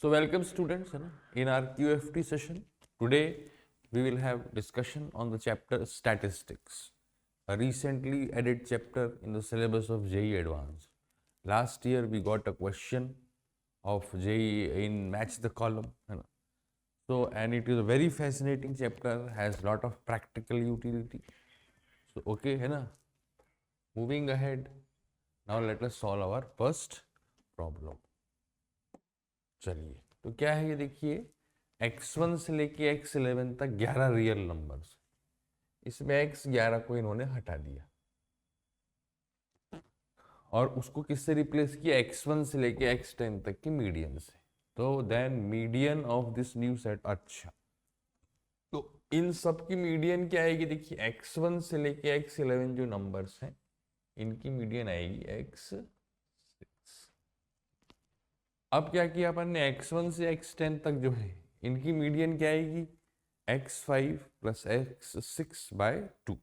So welcome students in our QFT session. Today we will have discussion on the chapter statistics, a recently added chapter in the syllabus of JEE Advanced. Last year we got a question of JEE in match the column. So and it is a very fascinating chapter, has lot of practical utility. So okay है ना. Moving ahead, now let us solve our first problem. चलिए तो क्या है ये देखिए, x1 से लेके x11 तक 11 रियल नंबर्स, इसमें x11 को इन्होंने हटा दिया और उसको किससे रिप्लेस किया, x1 से लेके x10 तक की मीडियन से. तो then median of this new set. अच्छा तो इन सब की मीडियन क्या आएगी, देखिए x1 से लेके x11 जो नंबर्स हैं इनकी मीडियन आएगी x6. अब क्या किया अपन ने, x1 से x10 तक जो है इनकी मीडियन क्या आएगी, x5 प्लस x6/2.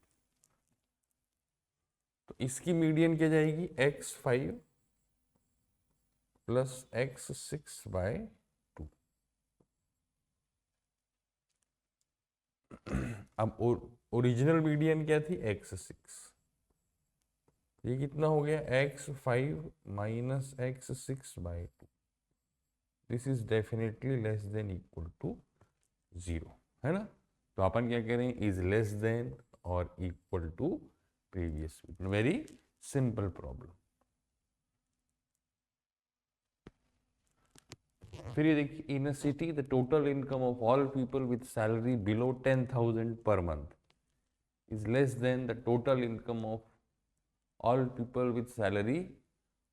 तो इसकी मीडियन क्या जाएगी, x5 प्लस x6/2. अब ओरिजिनल मीडियन क्या थी, x6. ये कितना हो गया, x5 minus x6/2. This is definitely less than equal to 0, है ना. तो अपन क्या करें, इज लेस देन और equal to previous. Very simple problem. फिर ये देखिए, in a city the total income of all people with salary below 10,000 per month is less than the total income of all people with salary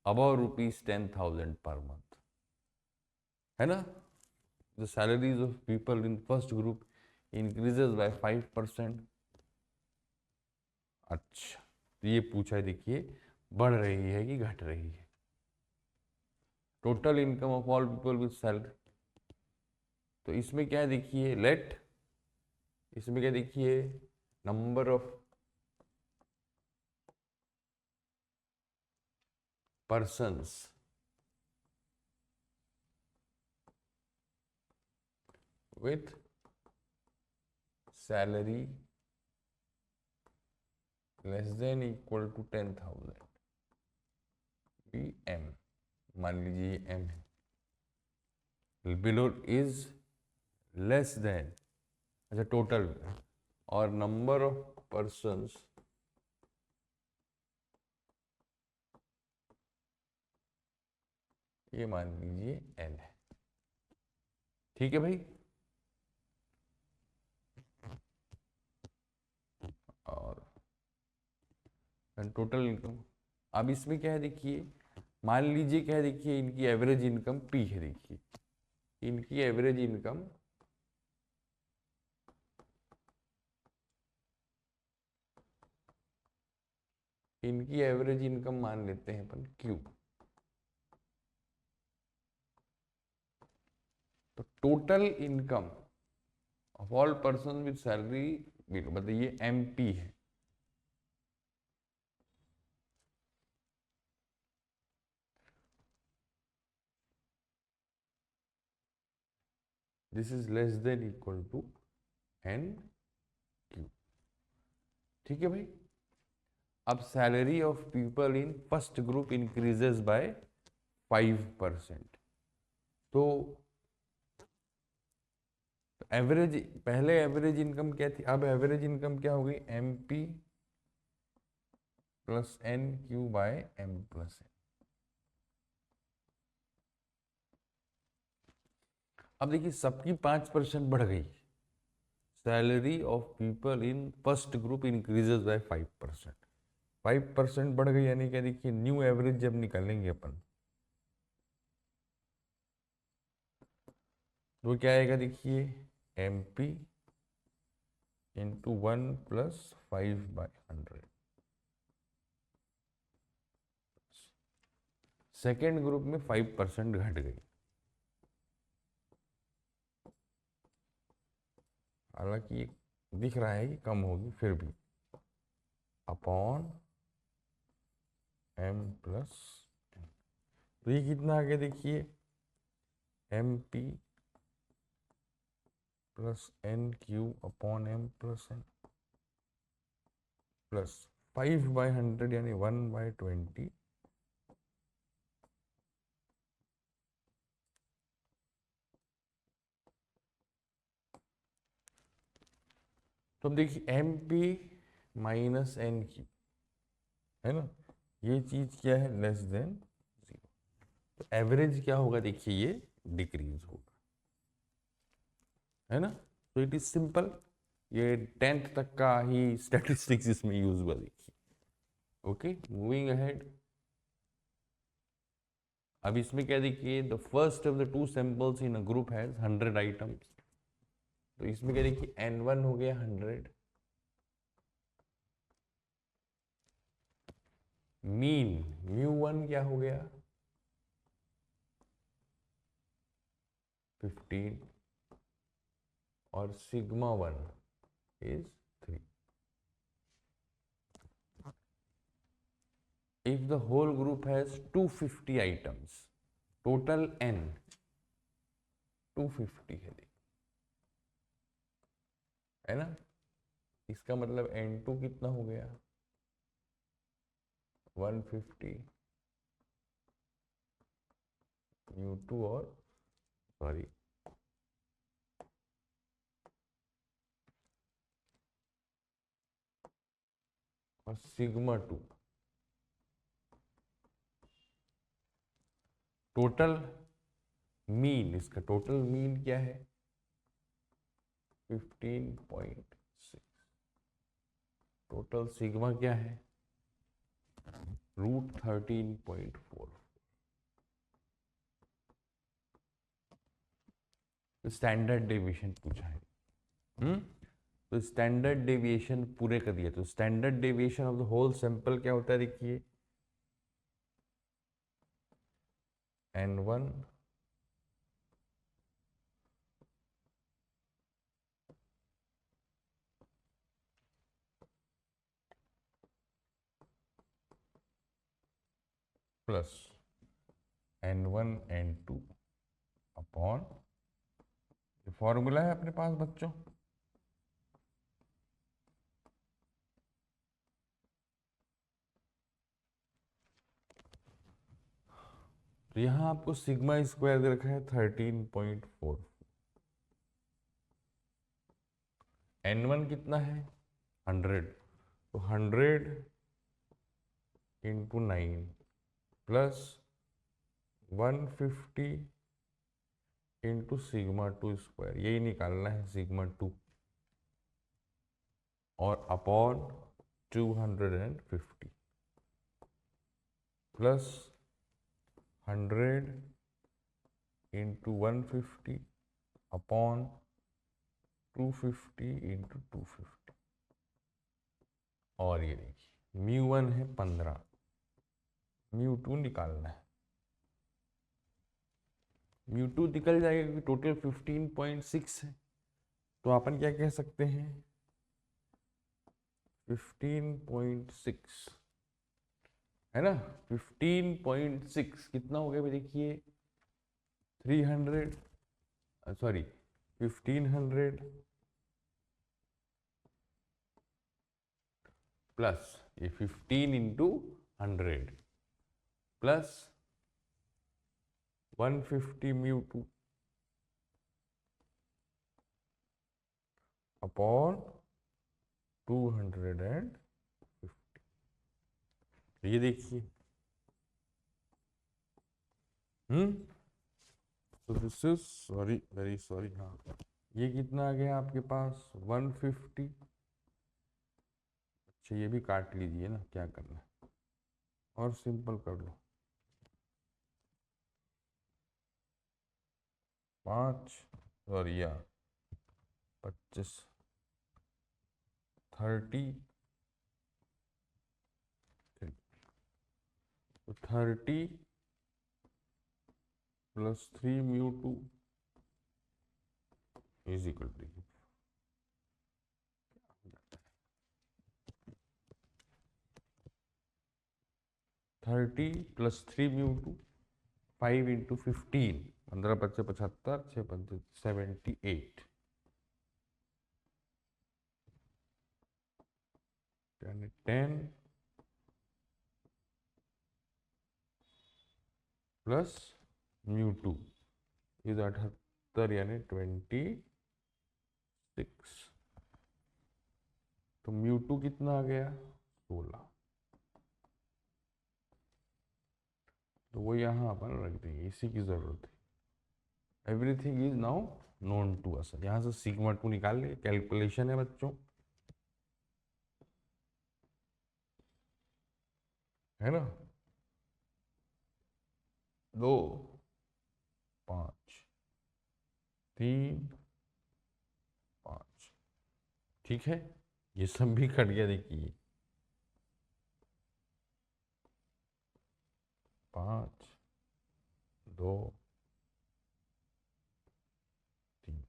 above ₹10,000 per month, है ना. The salaries of people in first group increases by 5%. अच्छा तो ये पूछा है, देखिए बढ़ रही है कि घट रही है. Total income of all people with salary, तो इसमें क्या देखिए, लेट, इसमें क्या देखिए, number of persons with salary less than equal to 10,000, be M, मान लीजिए एम है, बिलो इज लेस देन, अच्छा टोटल, और नंबर ऑफ पर्सन्स ये मान लीजिए एन है. ठीक है भाई. और टोटल इनकम, अब इसमें क्या है देखिए, मान लीजिए क्या है देखिए, इनकी एवरेज इनकम पी है. देखिए इनकी एवरेज इनकम मान लेते हैं अपन क्यू. तो total income of all person with salary बताइए एमपी है. This is less than equal to N Q. ठीक है भाई. अब salary of people in first group increases by 5%. तो एवरेज, पहले एवरेज इनकम क्या थी, अब एवरेज इनकम क्या हो गई, M P plus N Q by M plus N. अब देखिए सबकी 5% बढ़ गई. Salary of people in first group increases by 5%. 5% बढ़ गई, यानी क्या देखिए, न्यू एवरेज जब निकालेंगे अपन तो क्या आएगा देखिए, M P into 1 plus 5/100. Second group में 5% घट गई, हालांकि दिख रहा है कि कम होगी, फिर भी अपॉन एम प्लस. तो ये कितना आ गया देखिए, M P plus N q upon m plus n plus 5/100 यानी 1/20 तो अब देखिए M p minus n q है ना, ये चीज क्या है, लेस देन 0। तो एवरेज क्या होगा, देखिए ये डिक्रीज होगा, है ना। तो इट इज सिंपल, ये 10th तक का ही स्टैटिस्टिक्स इसमें यूज हुआ, देखिए। Okay, moving ahead. अब इसमें क्या देखिए, the first of the 2 samples in a group has 100 items. तो इसमें क्या देखिए, n1 हो गया 100, मीन μ1 क्या हो गया 15 और sigma 1 is 3। if the whole group has 250 items, total n 250 है ना, इसका मतलब n2 कितना हो गया 150 u2 और सॉरी और सिग्मा 2। टोटल मीन, इसका टोटल मीन क्या है 15.6। टोटल सिग्मा क्या है √13.4। स्टैंडर्ड डेविएशन पूछा है। तो स्टैंडर्ड डेविएशन पूरे कर दिया, तो standard deviation of the whole sample क्या होता है, देखिए n1 plus n1 n2 upon, formula है अपने पास बच्चों, तो यहां आपको सिग्मा स्क्वायर दे रखा है 13.4। n1 कितना है 100, तो 100 into 9 plus 150 into sigma 2 square, यही निकालना है सिग्मा 2 और upon 250 plus 100 into 150 upon 250 into 250। और ये देखिए μ1 है 15, μ2 निकालना है। μ2 निकल जाएगा क्योंकि टोटल 15.6 है, तो अपन क्या कह सकते हैं 15.6 है ना। 15.6 कितना हो गया भाई, देखिए 300 सॉरी 1500 प्लस ये 15 इंटू 100 प्लस 150 μ2 अपॉन 250। ये देखिए तो this is sorry very sorry, हाँ ये कितना आ गया आपके पास 150। अच्छा ये भी काट लीजिए ना, क्या करना है और सिंपल कर लो, 5 और या 25 30, तो 30 plus 3 μ2 is equal to 30 plus 3 μ2 5 into 15 15 पच्चे 75, 6 पंचे 78, यानी 10 प्लस म्यू टू इज 78 यानी 26। तो म्यू टू कितना आ गया 16। तो वो यहाँ अपन रख देंगे, इसी की जरूरत है। Everything is now known to us. यहाँ से सिग्मा टू निकाल ले, कैलकुलेशन है बच्चों, है ना। 2 5 3 5, ठीक है। ये सब भी कट गया, देखिए 5 2 3।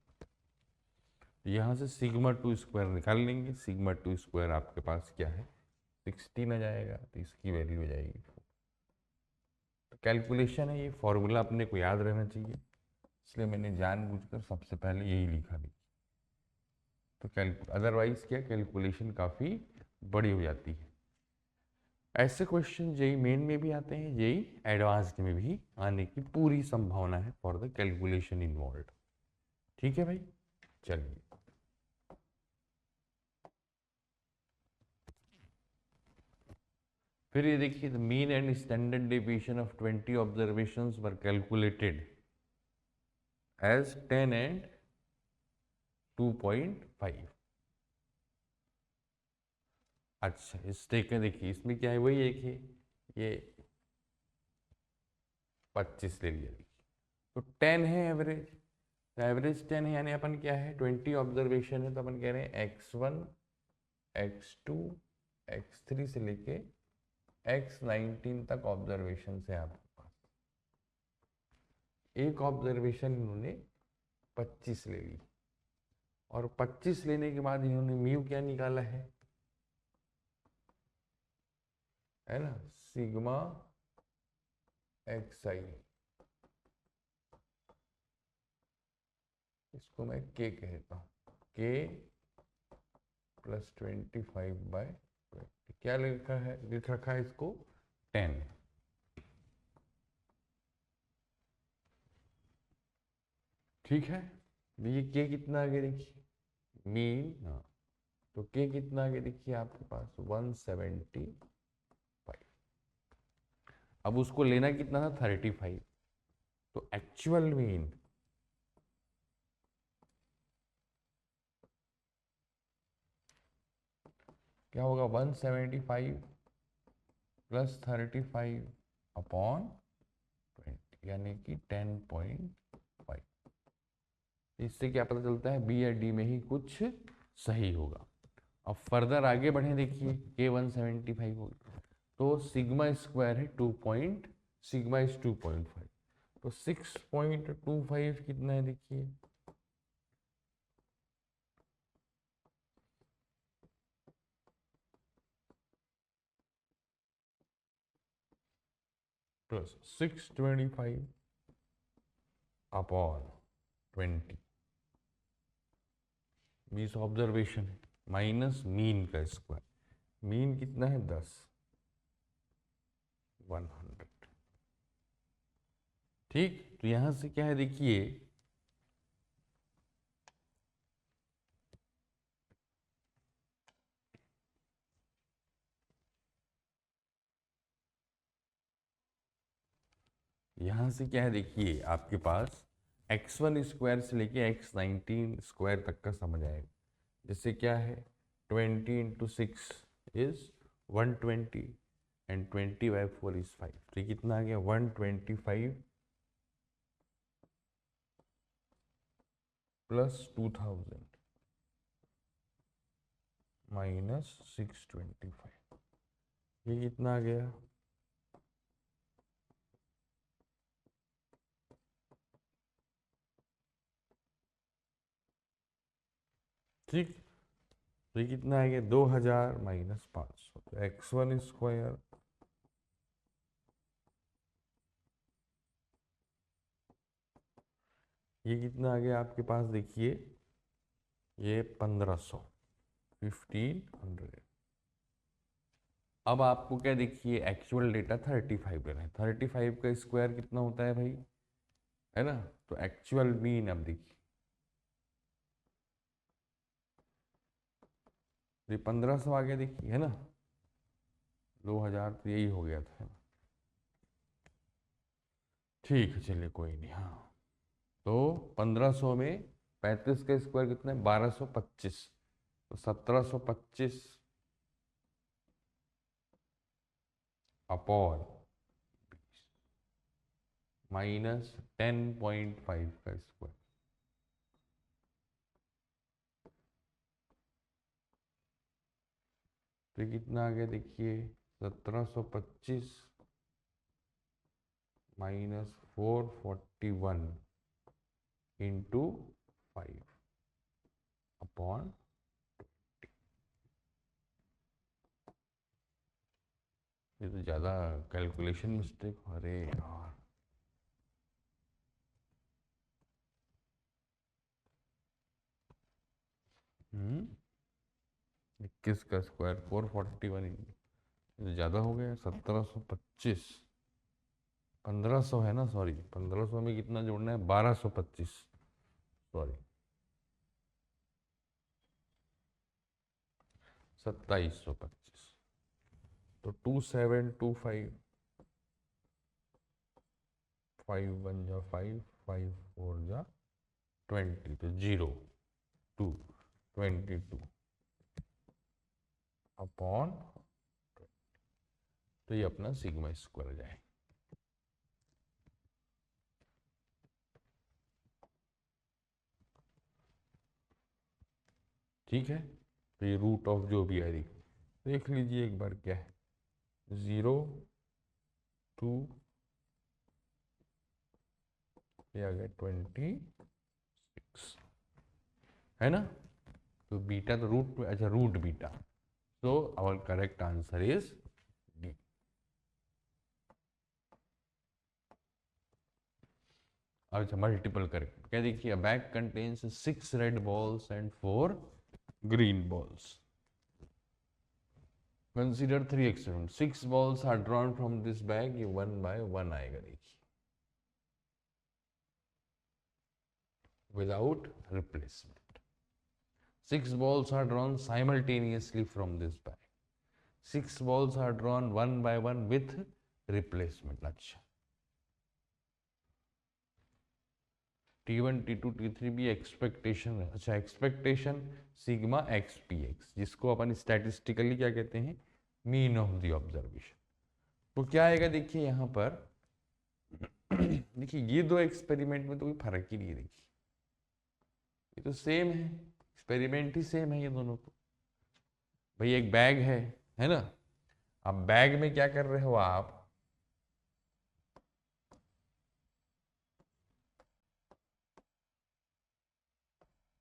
यहाँ से सिग्मा टू स्क्वायर निकाल लेंगे। सिग्मा टू स्क्वायर आपके पास क्या है 16 आ जाएगा, तो इसकी वैल्यू हो जाएगी 4। तो कैलकुलेशन है, ये फॉर्मूला अपने को याद रहना चाहिए, इसलिए मैंने जानबूझकर सबसे पहले यही लिखा भी। तो अदरवाइज क्या कैलकुलेशन काफ़ी बड़ी हो जाती है। ऐसे क्वेश्चन जेई मेन में भी आते हैं, जेई एडवांस्ड में भी आने की पूरी संभावना है फॉर द कैलकुलेशन इन्वॉल्व। ठीक है भाई, चलिए फिर ये देखिए, the mean and standard deviation of 20 observations were calculated as 10 and 2.5। अच्छा, इस देखिए इसमें क्या है, वही देखिए ये 25 ले लिया, देखिए तो 10 है एवरेज। तो एवरेज 10 है, यानी अपन क्या है 20 ऑब्जर्वेशन है, तो अपन कह रहे हैं x1 x2 x3 से लेके x19 तक ऑब्जर्वेशन है आपके पास। एक ऑब्जर्वेशन इन्होंने 25 ले ली, और 25 लेने के बाद इन्होंने म्यू क्या निकाला है ना, सिग्मा एक्स आई, इसको मैं के कहता हूँ, के प्लस 25/20। क्या लिख रखा है इसको 10। ठीक है, ये के कितना आगे देखिए मीन, हाँ तो के कितना आगे देखिए आपके पास 175। अब उसको लेना कितना था 35, तो एक्चुअल मीन क्या होगा 175 प्लस 35 अपॉन 20, यानी कि 10.5। इससे क्या पता चलता है बी या डी में ही कुछ सही होगा। अब फर्दर आगे बढ़े, देखिए के 175 होगी, तो सिग्मा स्क्वायर है 2 पॉइंट, सिग्मा इज 2.5, तो 6.25 कितना है देखिए, प्लस 625 अपॉन 20, 20 ऑब्जर्वेशन है, माइनस मीन का स्क्वायर, मीन कितना है 10, 100। ठीक, तो यहां से क्या है देखिए, यहां से क्या है देखिए आपके पास x1 स्क्वायर से लेके x19 स्क्वायर तक का समझ आएगा। जैसे क्या है 20 इंटू 6 इज 120 एंड 20/4 इज 5, तो ये कितना आ गया 125 प्लस 2000 माइनस 625, ये कितना आ गया ठीक। तो ये कितना आ गया 2000 माइनस 500, तो x1 स्क्वायर ये कितना आ गया आपके पास, देखिए ये 1500, 1500। अब आपको क्या देखिए, एक्चुअल डेटा 35 लेना है। 35 का स्क्वायर कितना होता है भाई, है ना। तो एक्चुअल मीन अब देखिए, ये 1500 आ गया देखिए, है ना। 2000 तो यही हो गया था, ठीक है चलिए कोई नहीं। हाँ, तो 1500 में 35 का स्क्वायर कितना है, 1225। तो 1725 अपॉन माइनस 10.5 का स्क्वायर, तो कितना आ गया देखिए, 1725 माइनस 441 इंटू 5 अपॉन, ये तो ज़्यादा कैलकुलेशन मिस्टेक, अरे यार। हम्म, 21 का स्क्वायर 441, ये तो ज़्यादा हो गया। 1725, 1500 है ना, सॉरी 1500 में कितना जोड़ना है, 1225, सॉरी 2725। तो 2725, 5 1 जा 5, 5 4 जा 20, तो 0 2 22 अपॉन, तो ये अपना सिग्मा स्क्वायर जाए। ठीक है, तो ये रूट ऑफ जो भी है देख लीजिए एक बार क्या है, 0 2, ये आ गया 26, है ना। तो बीटा तो रूट, अच्छा root beta, so our correct answer is D. अच्छा मल्टीपल करेक्ट, क्या देखिए, bag contains 6 red balls and 4 green balls. Consider 3 experiment, 6 balls are drawn from this bag, ये 1 बाय 1 आएगा देखिए, without replacement. 6 balls are drawn simultaneously from this bag. 6 balls are drawn 1 by 1 with replacement. अच्छा, T1 T2 T3 भी expectation है। अच्छा, expectation sigma x p x, जिसको अपन statistically क्या कहते हैं, मीन ऑफ द ऑब्जर्वेशन। तो क्या आएगा देखिए यहाँ पर, देखिए ये दो एक्सपेरिमेंट में तो कोई फर्क ही नहीं है, देखिए ये तो सेम है, एक्सपेरिमेंट ही सेम है ये दोनों को। भाई एक बैग है ना। अब बैग में क्या कर रहे हो आप,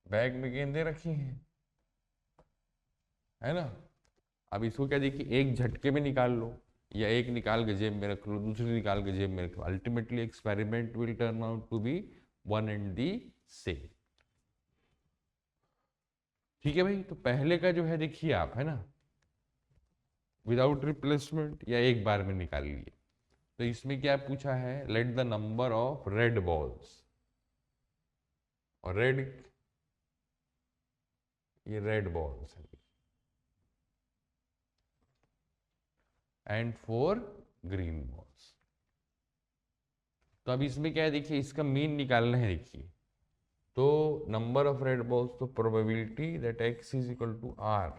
बैग में गेंदे रखी हैं, है ना। अब इसको क्या देखिए, एक झटके में निकाल लो, या एक निकाल के जेब में रख लो, दूसरी निकाल के जेब में रख लो, ultimately experiment will turn out to be one and the same. ठीक है भाई, तो पहले का जो है देखिए आप, है ना, विदाउट रिप्लेसमेंट या एक बार में निकाल लिए। तो इसमें क्या पूछा है, let the number of red balls, और रेड, ये रेड बॉल्स है, एंड 4 ग्रीन बॉल्स। तो अब इसमें क्या है देखिए, इसका मीन निकालना है देखिए। तो नंबर ऑफ रेड बॉल्स, तो probability that x is equal to r,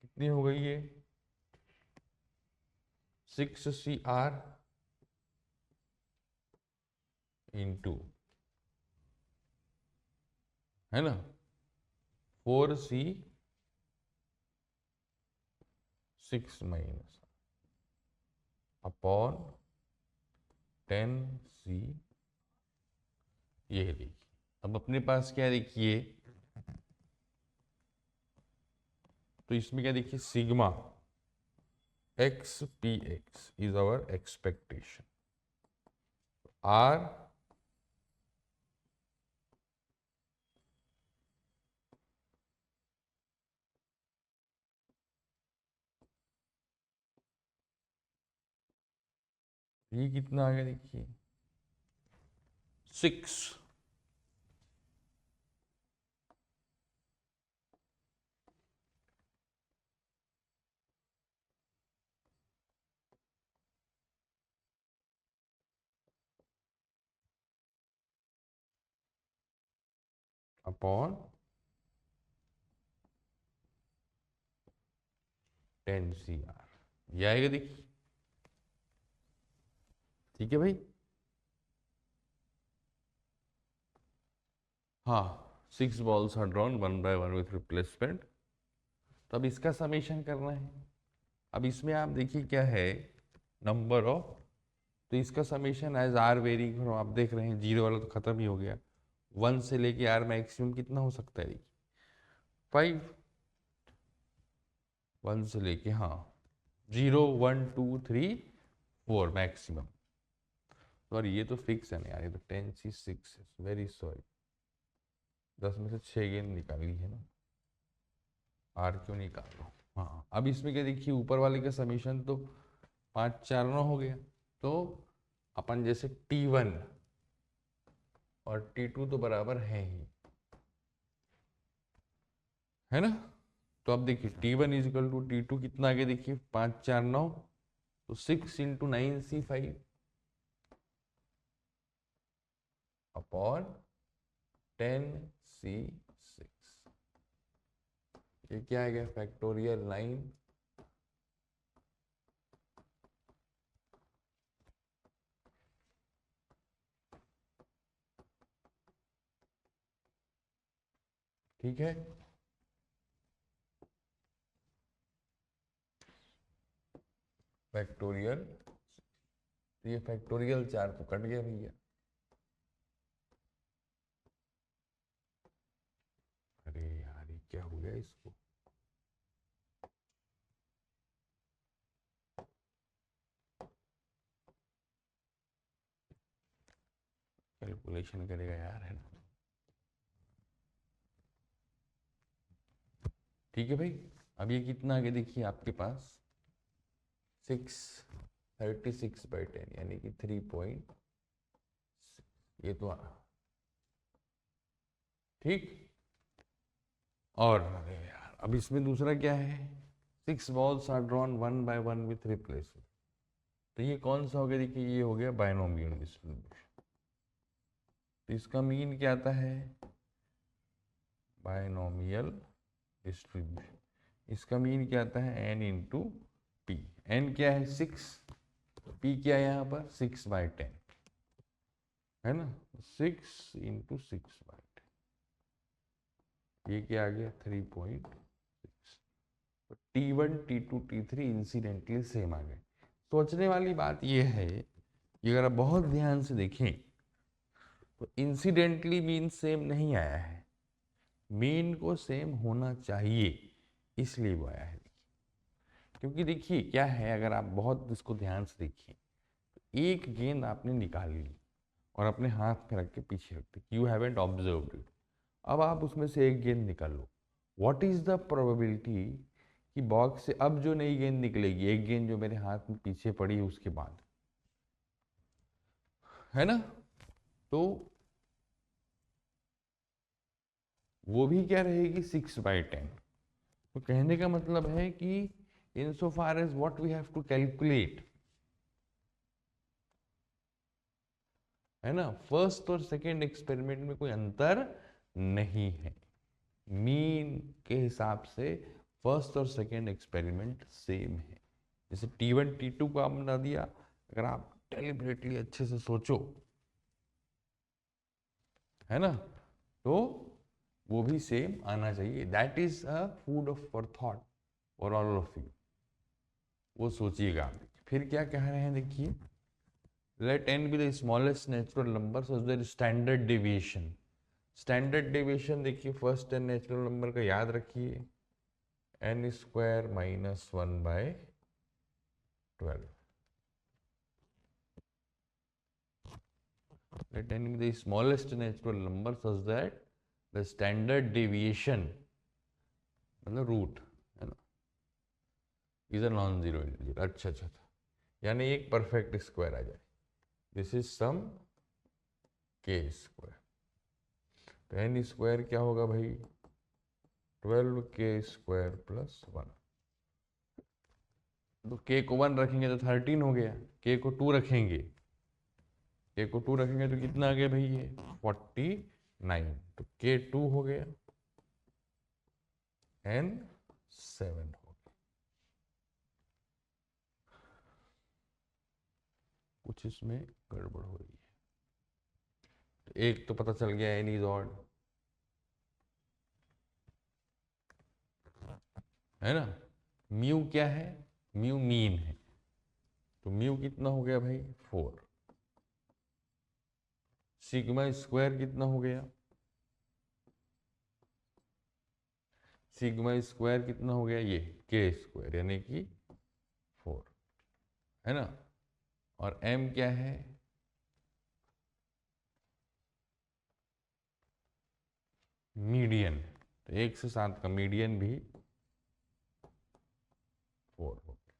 कितनी हो गई ये, 6CR इंटू, है ना, 4C 6 माइनस अपॉन 10C, ये देखिए। अब अपने पास क्या देखिए, तो इसमें क्या देखिए, sigma x p x is our expectation, आर ये कितना आ गया देखिए 6 अपॉन 10 CR, ये आएगा देखिए। ठीक है भाई। हाँ, 6 balls are drawn 1 by 1 with replacement. तो अब इसका समेशन करना है। अब इसमें आप देखिए क्या है, नंबर ऑफ, तो इसका समेशन एज आर वेरी करो, आप देख रहे हैं जीरो वाला तो खत्म ही हो गया। 1 से लेके आर मैक्सिमम कितना हो सकता है देखिए 5, 1 से लेके, हाँ 0 1 2 3 4 मैक्सिमम। और ये तो फिक्स है ना यार, ये तो 10C6 है, वेरी सॉरी। 10 में से 6 गेंद निकाली है ना, आर क्यों निकाल लो। हाँ, अब इसमें क्या देखिए, ऊपर वाले का समीशन तो 5 4 9 हो गया। तो अपन जैसे T1 और T2 तो बराबर है ही, है ना। तो अब देखिए T1 इजिकल टू T2 कितना आगे देखिए 5 4 9, तो 6 इंटू 9C5 अपॉन 10C6, ये क्या आ गया फैक्टोरियल 9। ठीक है, फैक्टोरियल, ये फैक्टोरियल 4 तो कट गया भैया। अरे यार, ये क्या हो गया इसको। कैलकुलेशन करेगा यार, है ना। ठीक है भाई। अब ये कितना आगे देखिए आपके पास 636/10 यानी कि 3 ये तो ठीक। और अरे यार, अब इसमें दूसरा क्या है, 6 balls are drawn 1 by 1 with replacement. तो ये कौन सा हो गया देखिए, ये हो गया बायनोमियल डिस्ट्रीब्यूशन। तो इसका मीन क्या आता है, बायनोमियल डिस्ट्रीब्यूशन। इसका मीन क्या आता है, n इंटू पी। एन क्या है 6, पी क्या है यहाँ पर 6/10, है ना। 6 इंटू 6/10, ये क्या आ गया 3.6। तो T1 T2 T3 incidentally same आ गए। सोचने वाली बात यह है कि अगर आप बहुत ध्यान से देखें तो इंसिडेंटली मीन सेम नहीं आया है, मीन को सेम होना चाहिए, इसलिए वो आया है। क्योंकि देखिए क्या है, अगर आप बहुत इसको ध्यान से देखिए, एक गेंद आपने निकाल ली और अपने हाथ में रख के पीछे रख दी, यू हैवेंट ऑब्जर्व्ड इट। अब आप उसमें से एक गेंद निकाल लो, व्हाट इज द प्रोबेबिलिटी कि बॉक्स से अब जो नई गेंद निकलेगी, एक गेंद जो मेरे हाथ में पीछे पड़ी है उसके बाद, है ना, तो वो भी क्या रहेगी 6/10। तो कहने का मतलब है कि in so far as what we have to calculate, है ना, फर्स्ट और सेकेंड एक्सपेरिमेंट में कोई अंतर नहीं है, मीन के हिसाब से फर्स्ट और सेकेंड एक्सपेरिमेंट सेम है। जैसे T1 T2 को आप बना दिया, अगर आप डेलिबरेटली अच्छे से सोचो, है ना, तो वो भी सेम आना चाहिए। That is a food of for thought for all of you, वो सोचिएगा आप। फिर क्या कह रहे हैं देखिए, let n be the smallest natural number so their standard deviation. Standard deviation देखिए, फर्स्ट 10 नेचुरल नंबर का याद रखिए, n² - 1/12। Let n be the smallest natural number such that the standard deviation, मतलब रूट, है ना, is a non zero integer. अच्छा अच्छा अच्छा, यानी एक परफेक्ट स्क्वायर आ जाए। दिस इज सम के स्क्वायर। तो एन स्क्वायर क्या होगा भाई, 12k स्क्वायर प्लस 1। तो k को 1 रखेंगे तो 13 हो गया, k को 2 रखेंगे, k को 2 रखेंगे तो कितना आ गया भाई ये 49। तो k 2 हो गया, n 7 हो गया। कुछ इसमें गड़बड़ हो रही है। तो एक तो पता चल गया n इज ऑड, है ना। म्यू क्या है, म्यू मीन है, तो म्यू कितना हो गया भाई 4। सिग्मा स्क्वायर कितना हो गया, सिग्मा स्क्वायर कितना हो गया ये के स्क्वायर यानी कि 4, है ना। और m क्या है, मीडियन, तो 1 से 7 का मीडियन भी 4 हो गया।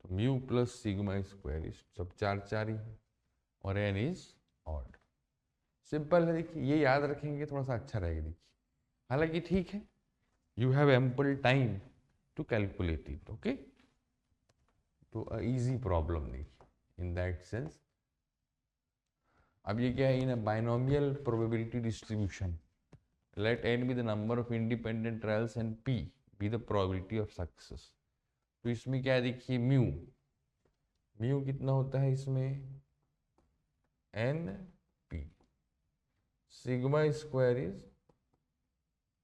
तो mu plus sigma square is सब 4 4 ही है, और n इज ऑड। सिंपल है, देखिए ये याद रखेंगे थोड़ा सा अच्छा रहेगा। देखिए हालांकि ठीक है, you have ample time to calculate it, okay. तो इजी प्रॉब्लम देखिए इन दैट सेंस। अब ये क्या है, in a binomial probability distribution let n be the number of independent trials and p be the probability of success। तो इसमें क्या है देखिए, म्यू, म्यू कितना होता है इसमें n p, sigma square is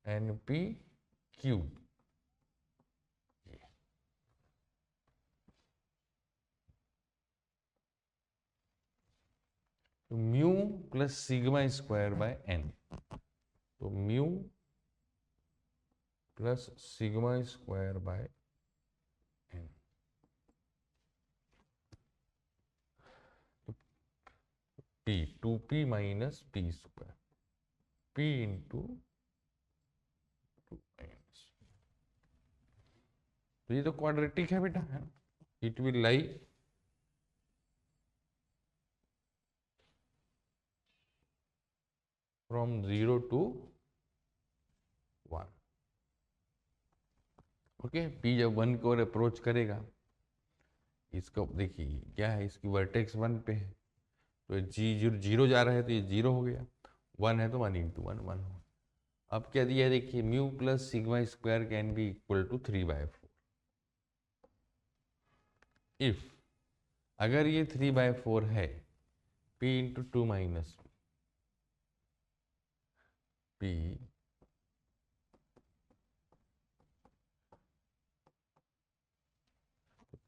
n p cube. तो mu plus sigma square by n, तो mu plus sigma square by n, तो p 2p minus p square, p into 2 minus. तो ये तो क्वाड्रेटिक है बेटा, है। It will lie from 0 to 1, ओके। p जब 1 की ओर अप्रोच करेगा, इसको देखिए क्या है, इसकी वर्टेक्स 1 पे है, तो जी 0 जा रहा है तो ये 0 हो गया, 1 है तो 1 इंटू 1 1 हो। अब क्या दिया है देखिए, mu plus sigma square can be equal to 3/4 if, अगर ये 3/4 है, p into 2 minus p,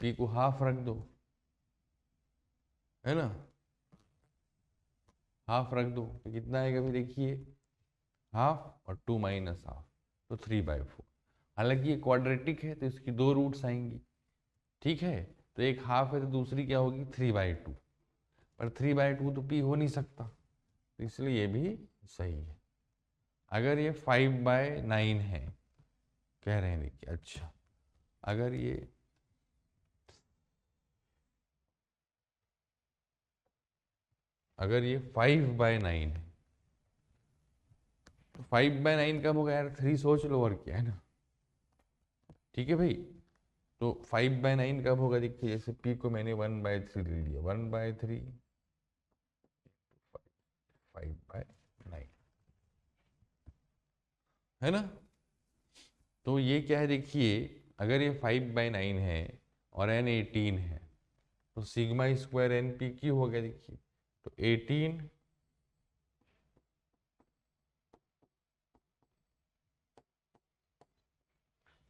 p को हाफ रख दो, है ना, हाफ रख दो तो कितना आएगा अभी देखिए, हाफ और 2 माइनस हाफ, तो 3/4। हालांकि ये क्वाड्रेटिक है तो इसकी 2 रूट्स आएंगी, ठीक है। तो एक हाफ है तो दूसरी क्या होगी 3/2, पर 3/2 तो p हो नहीं सकता, तो इसलिए ये भी सही है। अगर ये 5/9 है, कह रहे हैं देखिए, अच्छा अगर ये अगर ये 5/9 है, तो 5/9 कब होगा यार, 3 सोच लो और क्या, है ना। ठीक है भाई, तो 5/9 कब होगा देखिए, जैसे p को मैंने 1/3 ले लिया, 1/3 5/9, है ना। तो ये क्या है देखिए, अगर ये 5/9 है और n 18 है, तो sigma square n p q हो गया देखिए, तो 18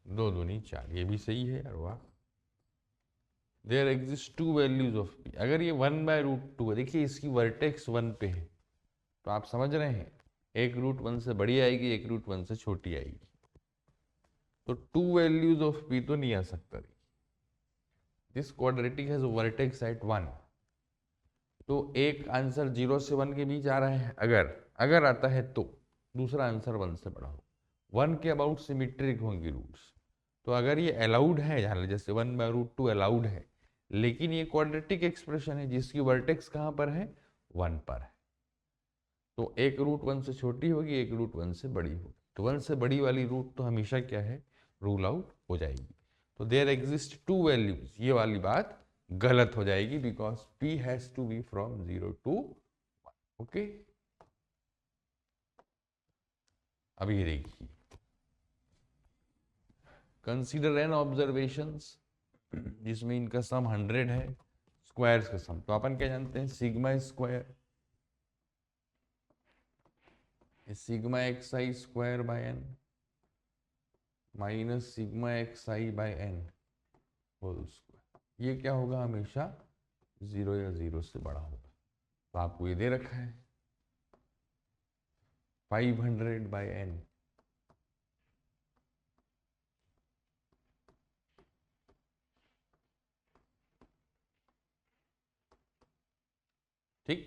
2 दूनी 4, ये भी सही है यार, वाह। There exist 2 values of p, अगर ये 1/√2 है, देखिए इसकी वर्टेक्स 1 पे है, तो आप समझ रहे हैं, एक √1 से बड़ी आएगी, एक √1 से छोटी आएगी, तो 2 वैल्यूज ऑफ p तो नहीं आ सकता। This quadratic has vertex at 1, तो एक आंसर 0 से 1 के बीच आ रहा है, अगर आता है तो दूसरा आंसर 1 से बड़ा हो, 1 के अबाउट सिमेट्रिक होंगी रूट्स। तो अगर ये अलाउड है, जैसे 1/√2 अलाउड है, लेकिन ये क्वाड्रेटिक एक्सप्रेशन है जिसकी वर्टेक्स कहाँ पर है, 1 पर है। तो एक रूट 1 से छोटी होगी, एक रूट 1 से बड़ी होगी, तो 1 से बड़ी वाली रूट तो हमेशा क्या है, रूल आउट हो जाएगी। तो देयर एग्जिस्ट 2 वैल्यूज, ये वाली बात गलत हो जाएगी, because p has to be from 0 to 1। Okay, अब ये देखिए, कंसीडर एन ऑब्जर्वेशंस जिसमें इनका सम 100 है, स्क्वायर्स का सम, तो अपन क्या जानते हैं, sigma square sigma x i square by n minus sigma x i by n whole square. ये क्या होगा, हमेशा 0 या 0 से बड़ा होगा। तो आपको ये दे रखा है 500 बाय एन, ठीक।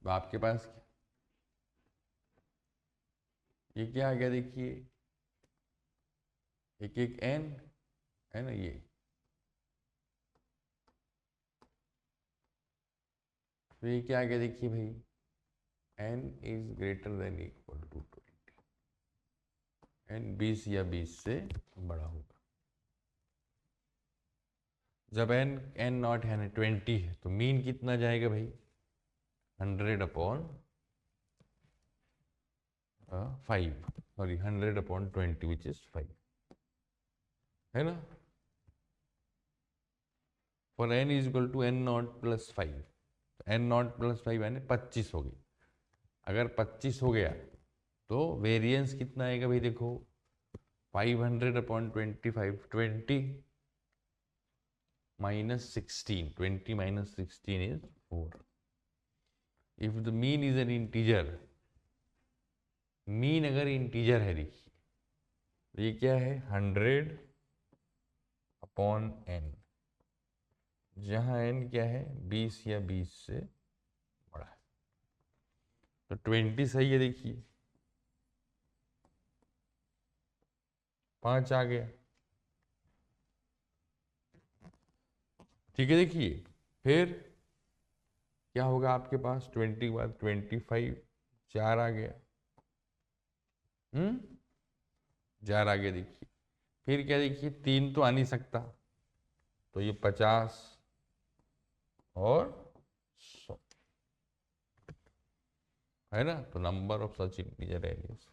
तो आपके पास ये क्या आ गया, देखिए एक एक एन है ना, ये तो ये क्या आ गया, देखिए भाई n is greater than equal to 20, n 20 या 20 से बड़ा होगा। जब n नॉट है ना 20 है, तो मीन कितना जाएगा भाई, 100 upon 5, sorry 100 upon 20 which is 5, है ना। For n is equal to n naught plus 5, n naught plus 5 यानी 25 हो गई। अगर 25 हो गया तो वेरिएंस कितना आएगा भाई, देखो 500 upon 25, 20 minus 16, 20 minus 16 is 4. If the mean is an integer, mean अगर इंटीजर है, देखिए तो ये क्या है 100 अपॉन n, जहां n क्या है 20 या 20 से बड़ा है। तो 20 सही है, देखिए 5 आ गया, ठीक है। देखिए फिर क्या होगा आपके पास, 20 के बाद 25, 4 आ गया, 4 आ गया। देखिए फिर क्या, देखिए 3 तो आ नहीं सकता, तो ये 50 और 100 है ना। तो number of such integer aliens,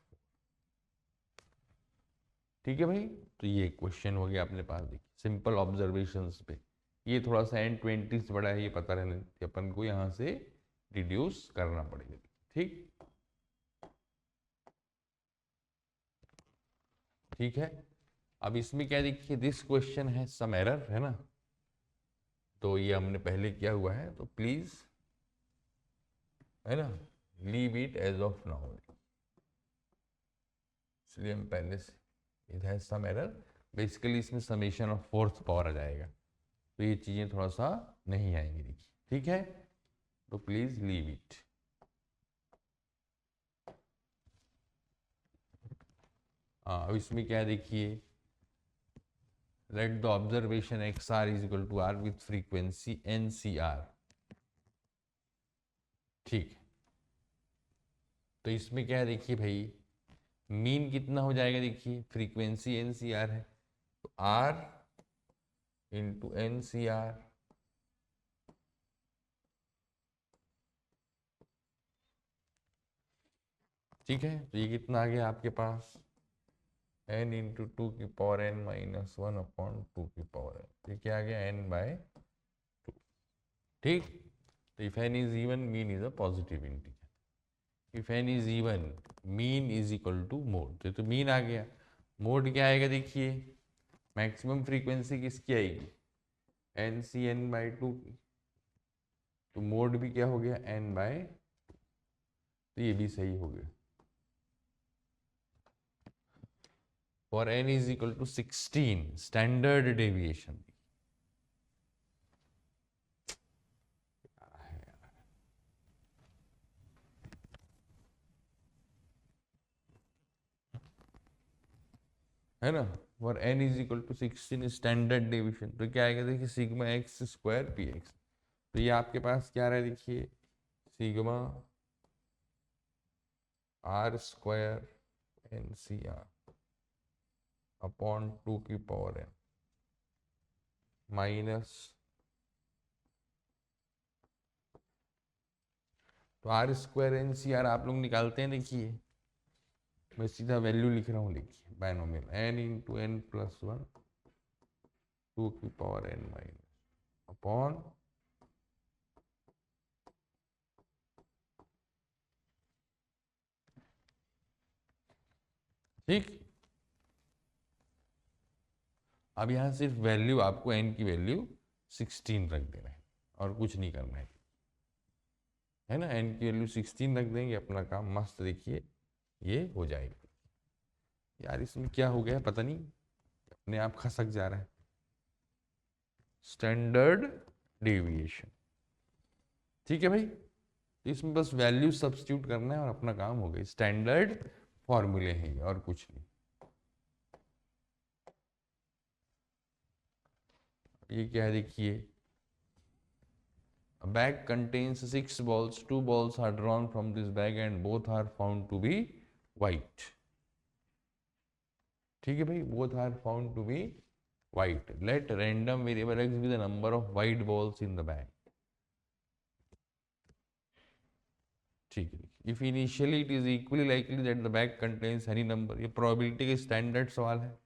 ठीक है भाई। तो ये क्वेश्चन हो गया अपने पास, देखिए सिंपल ऑब्जर्वेशंस पे। ये थोड़ा सा n20 से बड़ा है, ये पता रहने अपन को यहाँ से डिड्यूस करना पड़ेगा, ठीक ठीक है। अब इसमें क्या देखिए, दिस क्वेश्चन है सम एरर, है ना। तो ये हमने पहले किया हुआ है, तो प्लीज है ना leave it as of now, इसलिए हम पहले से it has some error. Basically इसमें समेशन ऑफ फोर्थ पावर आ जाएगा, तो ये चीज़ें थोड़ा सा नहीं आएंगी, देखिए ठीक है। तो प्लीज लीव इट। हाँ, अब इसमें क्या देखिए, let the observation x r is equal to r with frequency n c r, ठीक है। तो इसमें क्या है, देखिए भाई मीन कितना हो जाएगा, देखिए फ्रीक्वेंसी एन सी आर है, तो r into n c r, ठीक है। तो ये कितना आ गया आपके पास, n इंटू 2 की पावर n माइनस 1 अपॉन 2 की पावर n, ये क्या आ गया n बाय 2, ठीक। तो if n is even mean is a positive integer, if n is even mean is equal to mode, तो मीन आ गया। मोड क्या आएगा, देखिए मैक्सिमम फ्रीक्वेंसी किसकी आएगी, एन सी एन बाई 2 की, तो मोड भी क्या हो गया n बाय 2, तो ये भी सही हो गया। For n is equal to 16 standard deviation, है ना, for n is equal to 16 standard deviation, तो क्या आएगा देखिए sigma x square p x. तो ये आपके पास क्या रहा है देखिए sigma r square n c r upon 2 की पावर n माइनस, तो r square n c r आप लोग निकालते हैं, देखिए मैं सीधा वैल्यू लिख रहा हूँ, देखिए binomial n into n plus one 2 की पावर n माइनस अपॉन ठीक। अब यहाँ सिर्फ वैल्यू आपको n की वैल्यू 16 रख देना है और कुछ नहीं करना है ना, n की वैल्यू 16 रख देंगे, अपना काम मस्त देखिए ये हो जाएगा। यार इसमें क्या हो गया पता नहीं, अपने आप खसक जा रहा है। स्टैंडर्ड डेविएशन, ठीक है भाई, तो इसमें बस वैल्यू सब्स्टिट्यूट करना है और अपना काम हो गया। स्टैंडर्ड फॉर्मूले हैं ये और कुछ नहीं। ये क्या है देखिए, a bag contains 6 balls, 2 balls are drawn from this bag and both are found to be white। ठीक है भाई, both are found to be white, let random variable x be the number of white balls in the bag। ठीक है, if initially it is equally likely that the bag contains any number, ये probability के standard सवाल है।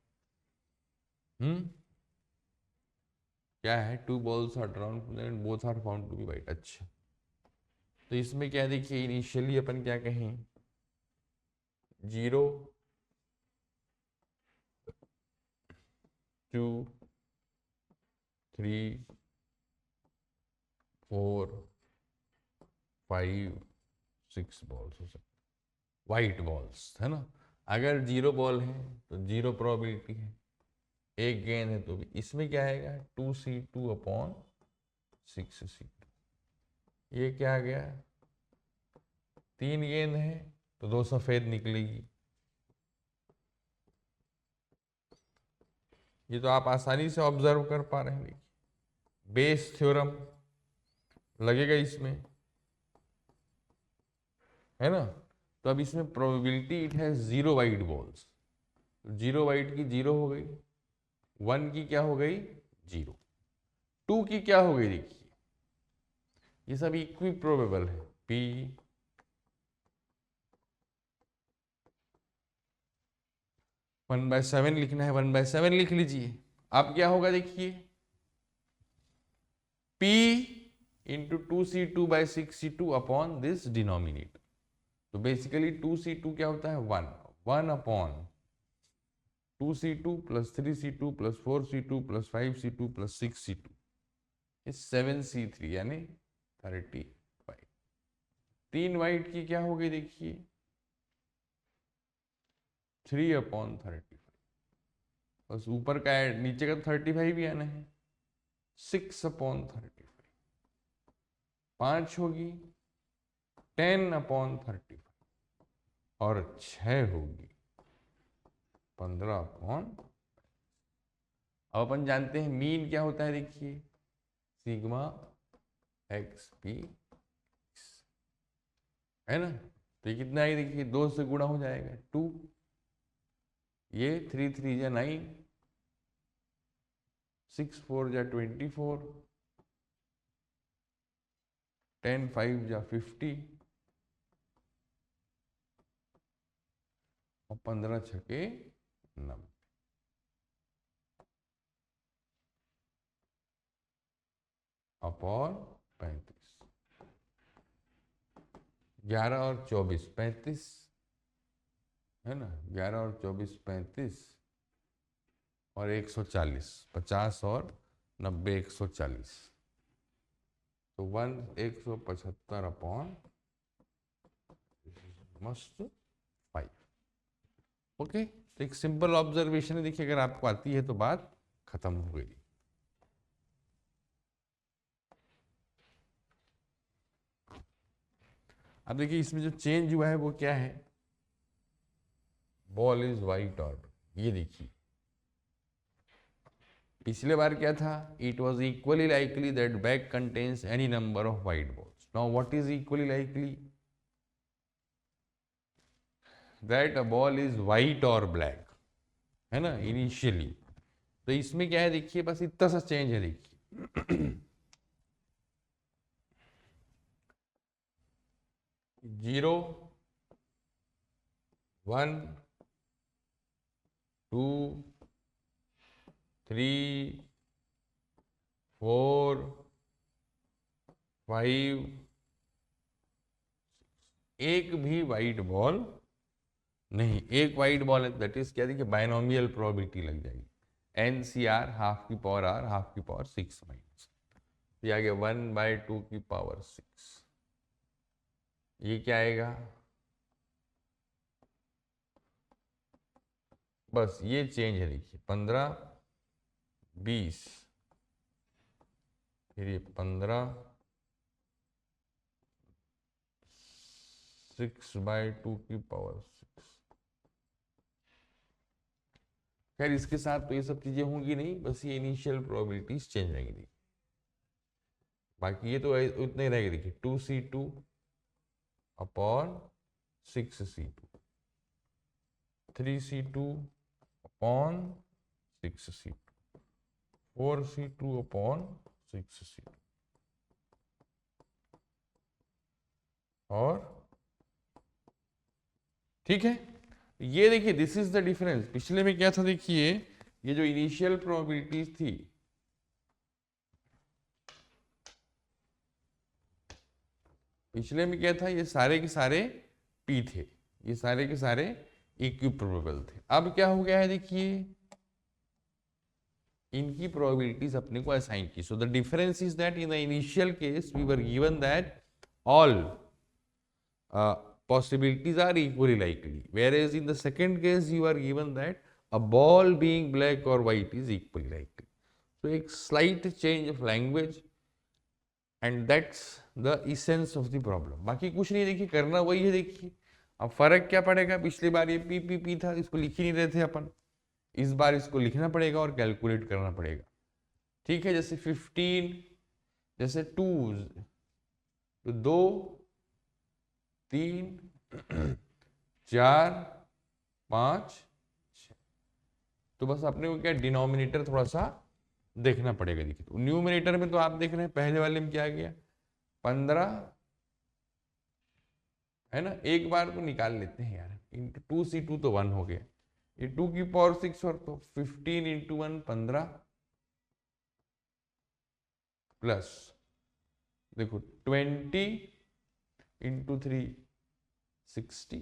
क्या है, 2 balls are drawn and both are found to be white। अच्छा, तो इसमें क्या देखिए इनिशियली अपन क्या कहें, 0 2 3 4 5 6 बॉल्स हो सकते, वाइट बॉल्स है ना। अगर 0 बॉल है तो 0 प्रोबेबिलिटी है, एक गेंद है तो भी। इसमें क्या आएगा 2c2 अपॉन 6c2। ये क्या आ गया, 3 गेंद है तो 2 सफेद निकलेगी। ये तो आप आसानी से ऑब्जर्व कर पा रहे हैं, बेस थ्योरम लगेगा इसमें, है ना। तो अब इसमें प्रोबेबिलिटी इट है 0 वाइट बॉल्स, 0 वाइट की 0 हो गई, 1 की क्या हो गई 0, 2 की क्या हो गई देखिए, ये सब इक्वी प्रोबेबल है। P 1/7 लिखना है, 1/7 लिख लीजिए। अब क्या होगा देखिए, P into 2c2/6c2 upon this denominator. तो बेसिकली 2c2 क्या होता है 1, 1 upon 2c2 plus 3c2 plus 4c2 plus 5c2 plus 6c2 इस 7c3 यानी 35। 3 वाइट की क्या हो गई देखिए 3 अपॉन 35, बस ऊपर का ऐड नीचे का 35 भी आना है, 6 अपॉन 35, 5 होगी 10 अपॉन 35 और 6 होगी 15 अपॉन। अब अपन जानते हैं मीन क्या होता है देखिए सिग्मा एक्स पी, है ना। तो ये कितना है देखिए 2 से गुणा हो जाएगा 2, ये 3 3 या 9, 6 4 या 24, 10 5 या 50 और 15 छके 90 अपॉन 35। 11 और 24 35, है ना, 11 और 24 35 और 140, 50 और 90 140, तो 175 अपॉन मस्त 5। ओके, तो एक सिंपल ऑब्जर्वेशन है, देखिए अगर आपको आती है तो बात खत्म हो गई। अब देखिए इसमें जो चेंज हुआ है वो क्या है, बॉल इज वाइट और ये देखिए पिछले बार क्या था, it was equally likely that bag contains any number of white balls. Now what is equally likely, that a ball is white और ब्लैक, है ना, इनिशियली. तो इसमें क्या है देखिए, बस इतना सा चेंज है देखिए. 0 1 2 3 4 5, एक भी वाइट बॉल नहीं. एक वाइट बॉल है, दैट इज क्या देखिए, बायनोमियल प्रोबेबिलिटी लग जाएगी. NCR हाफ की पावर R हाफ की पावर 6 माइनस, ये आ गया 1/2 की पावर 6. ये क्या आएगा, बस ये चेंज है देखिए, 15 20, फिर ये 15 6/2 की पावर 6. खैर इसके साथ तो ये सब चीजें होंगी नहीं, बस ये इनिशियल प्रोबेबिलिटीज चेंज रहेंगी. बाकी ये तो उतना ही रहेगा देखिए, 2C2 upon 6C2, 3C2 upon 6C2, 4C2 upon 6C2, और ठीक है. ये देखिए, दिस इज द डिफरेंस. पिछले में क्या था देखिए, ये जो इनिशियल प्रोबेबिलिटीज थी, पिछले में क्या था, ये सारे के सारे पी थे, ये सारे के सारे इक्विप्रोबेबल थे. अब क्या हो गया है देखिए, इनकी प्रोबेबिलिटीज अपने को असाइन की. So the difference is that in the initial case we were given that all possibilities are equally likely, whereas in the second case you are given that a ball being black or white is equally likely. So a slight change of language and that's the essence of the problem. बाकी कुछ नहीं देखिए, करना वही है देखिए. अब फर्क क्या पड़ेगा, पिछली बार ये पी था, इसको लिख ही नहीं रहे थे अपन, इस बार इसको लिखना पड़ेगा और कैलकुलेट करना पड़ेगा. ठीक है, जैसे 15, जैसे 2 तो 2 3 4 5 6, तो बस अपने को क्या डिनोमिनेटर थोड़ा सा देखना पड़ेगा. देखिए तो न्यूमिनेटर में तो आप देख रहे हैं पहले वाले में क्या आ गया, 15, है ना. एक बार तो निकाल लेते हैं यार, इंटू 2C2 तो 1 हो गया, ये 2 की पावर 6 और तो 15 इंटू 1 15, प्लस देखो 20 into 3 60,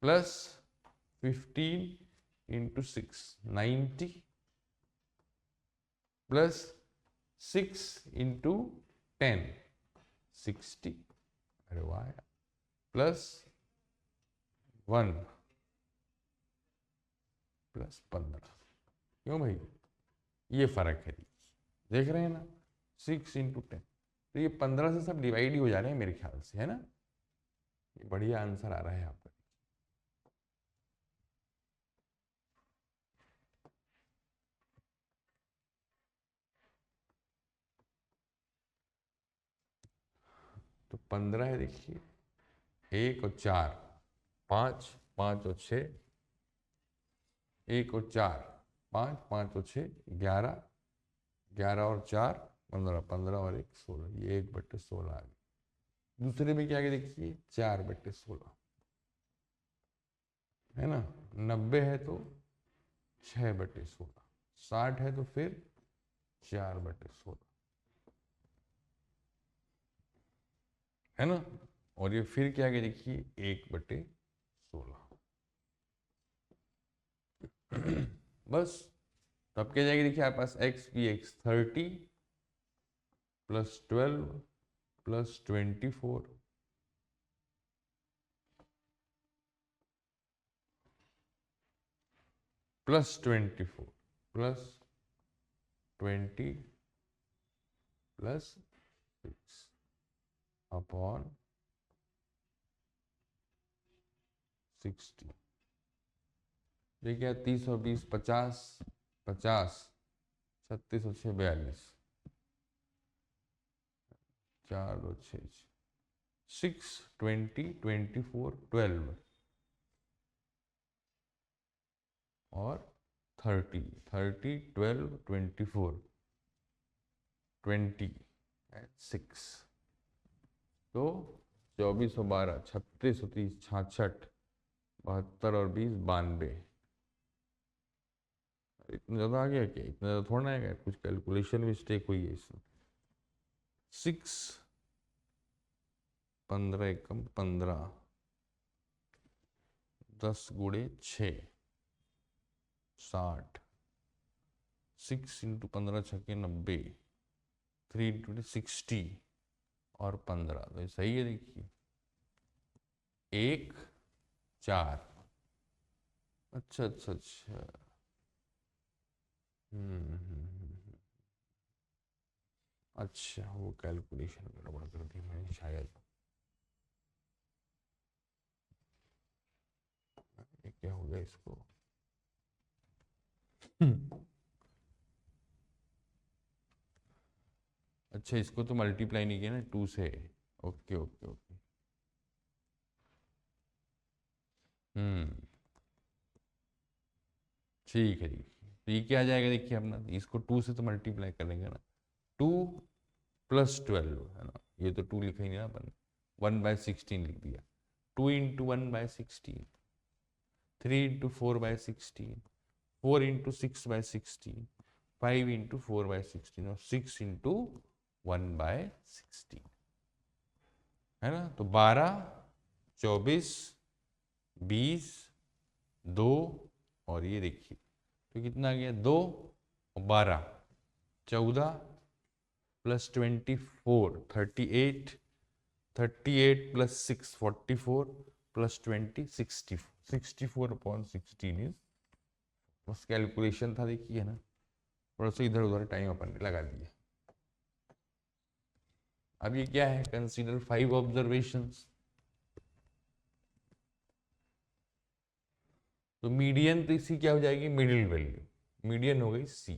plus 15 into 6 90, plus 6 into 10 60, अरे वाह यार, प्लस 1 प्लस 15. क्यों भाई, ये फर्क है, देख रहे हैं ना, 6 इंटू 10, तो ये 15 से सब डिवाइड ही हो जा रहे हैं मेरे ख्याल से, है ना. ये बढ़िया आंसर आ रहा है आपका. तो 15 है देखिए, 1 और 4 5, 5 और 6, 1 और 4 5, 5 और 6 11, 11 और 4 15, 15 और 1 16, ये 1/16 आ गया. दूसरे में क्या देखिए, 4/16, है ना. 90 है तो 6/16, 60 है तो फिर 4/16, है ना. और ये फिर क्या देखिए, 1/16. बस. तो अब क्या जाएगी देखिए, आपके पास x की x 30 plus 12 plus 24 plus 24 plus 20 plus 6 upon 60. ये क्या, 30 और 20 50, 50, 36 और 6 42, 4 2 6 6 20 24 12 और 30 30 12 24 20 एंड 6। तो 24 और 12 36 और 30 66 72 और 20 92। इतना ज़्यादा आ गया क्या? इतना ज़्यादा थोड़ा ना आएगा, कुछ कैलकुलेशन मिस्टेक हुई है इसमें। 6 15 एकम 15, 10 गुणे 6 60, 6 इंटू 15 छक्के 90, 3 इंटू 60 और 15। तो सही है, देखिए 1 4। अच्छा अच्छा अच्छा। अच्छा, वो कैलकुलेशन गड़बड़ कर दी मैंने शायद। ये क्या हो गया इसको? अच्छा, इसको तो मल्टीप्लाई नहीं किया ना 2 से। Okay okay okay. ठीक है जी। तो ये क्या आ जाएगा देखिए अपना, इसको 2 से तो मल्टीप्लाई करेंगे ना, 2 + 12 है ना, ये तो 2 लिखा ही नहीं ना अपन, 1/16 लिख दिया। 2 इंटू 1/16, 3 इंटू 4/16, 4 इंटू 6/16, 5 इंटू 4/16 और 6 इंटू 1/16 है ना। तो 12 24 20 2 और ये देखिए तो कितना आ गया, 2 और 12 14 + 24 38, 38 + 6 44 + 20 64, 64/16 इज। बस कैलकुलेशन था देखिए ना, थोड़ा सा इधर उधर टाइम अपन ने लगा दिया। अब ये क्या है, कंसीडर 5 ऑब्जर्वेशंस। तो मीडियन तो इसी क्या हो जाएगी, मिडिल वैल्यू, मीडियन हो गई सी,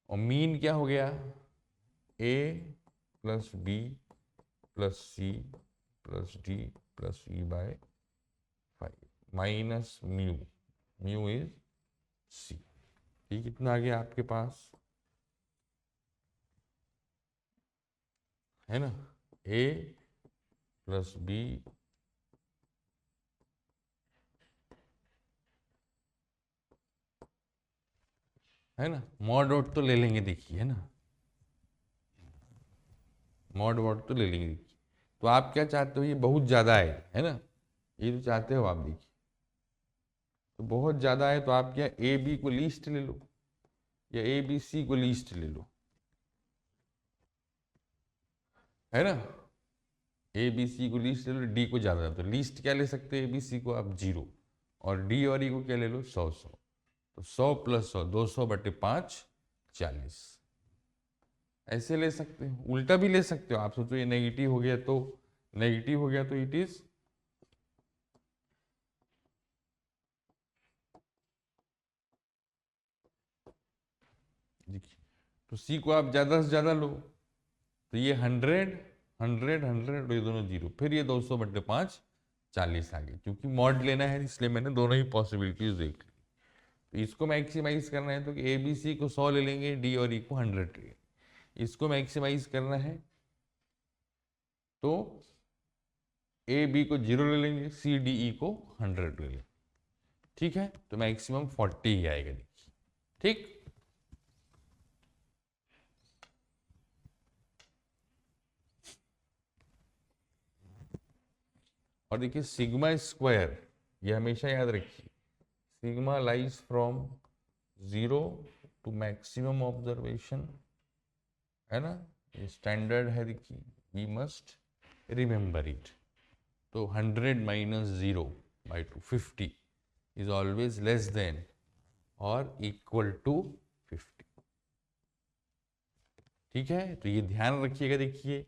और मीन क्या हो गया, a + b + c + d + E/5 minus mu, mu is c. ये कितना आ गया आपके पास, है ना, ए + बी है ना, मॉड आउट तो ले लेंगे देखिए, है ना, मॉड आउट तो ले लेंगे देखिए। तो आप क्या चाहते हो, ये बहुत ज़्यादा है ना, ये तो चाहते हो आप देखिए। तो बहुत ज़्यादा है तो आप क्या, ए बी को लीस्ट ले लो या ए बी सी को लीस्ट ले लो, है ना। ए बी सी को लीस्ट ले लो, डी को ज़्यादा, तो लीस्ट क्या ले सकते हो, ए बी सी को आप 0, और डी और ई को क्या ले लो 100 100। तो 100 + 100 200/5 40। ऐसे ले सकते हो, उल्टा भी ले सकते हो। आप सोचो ये नेगेटिव हो गया तो, नेगेटिव हो गया तो इट इज, देखिए तो सी को आप ज़्यादा से ज़्यादा लो, तो ये 100 100 100 ये दोनों 0, फिर ये 200/5 40 आ गए। क्योंकि मॉड लेना है इसलिए मैंने दोनों ही पॉसिबिलिटीज देख ली। तो इसको मैक्सिमाइज करना है तो ए बी सी को 100 ले लेंगे, डी और ई को 100 ले लेंगे। इसको मैक्सिमाइज करना है तो ए बी को 0 ले लेंगे, सी डी ई को 100 ले लेंगे। ठीक है, तो मैक्सिमम 40 ही आएगा देखिए। ठीक, और देखिए सिग्मा स्क्वायर, ये हमेशा याद रखिए, sigma lies from 0 to maximum observation, है ना, ये स्टैंडर्ड है देखिए, वी मस्ट रिमेंबर इट। तो 100 - 0/2 50 इज ऑलवेज लेस देन और इक्वल टू 50। ठीक है, तो ये ध्यान रखिएगा। देखिए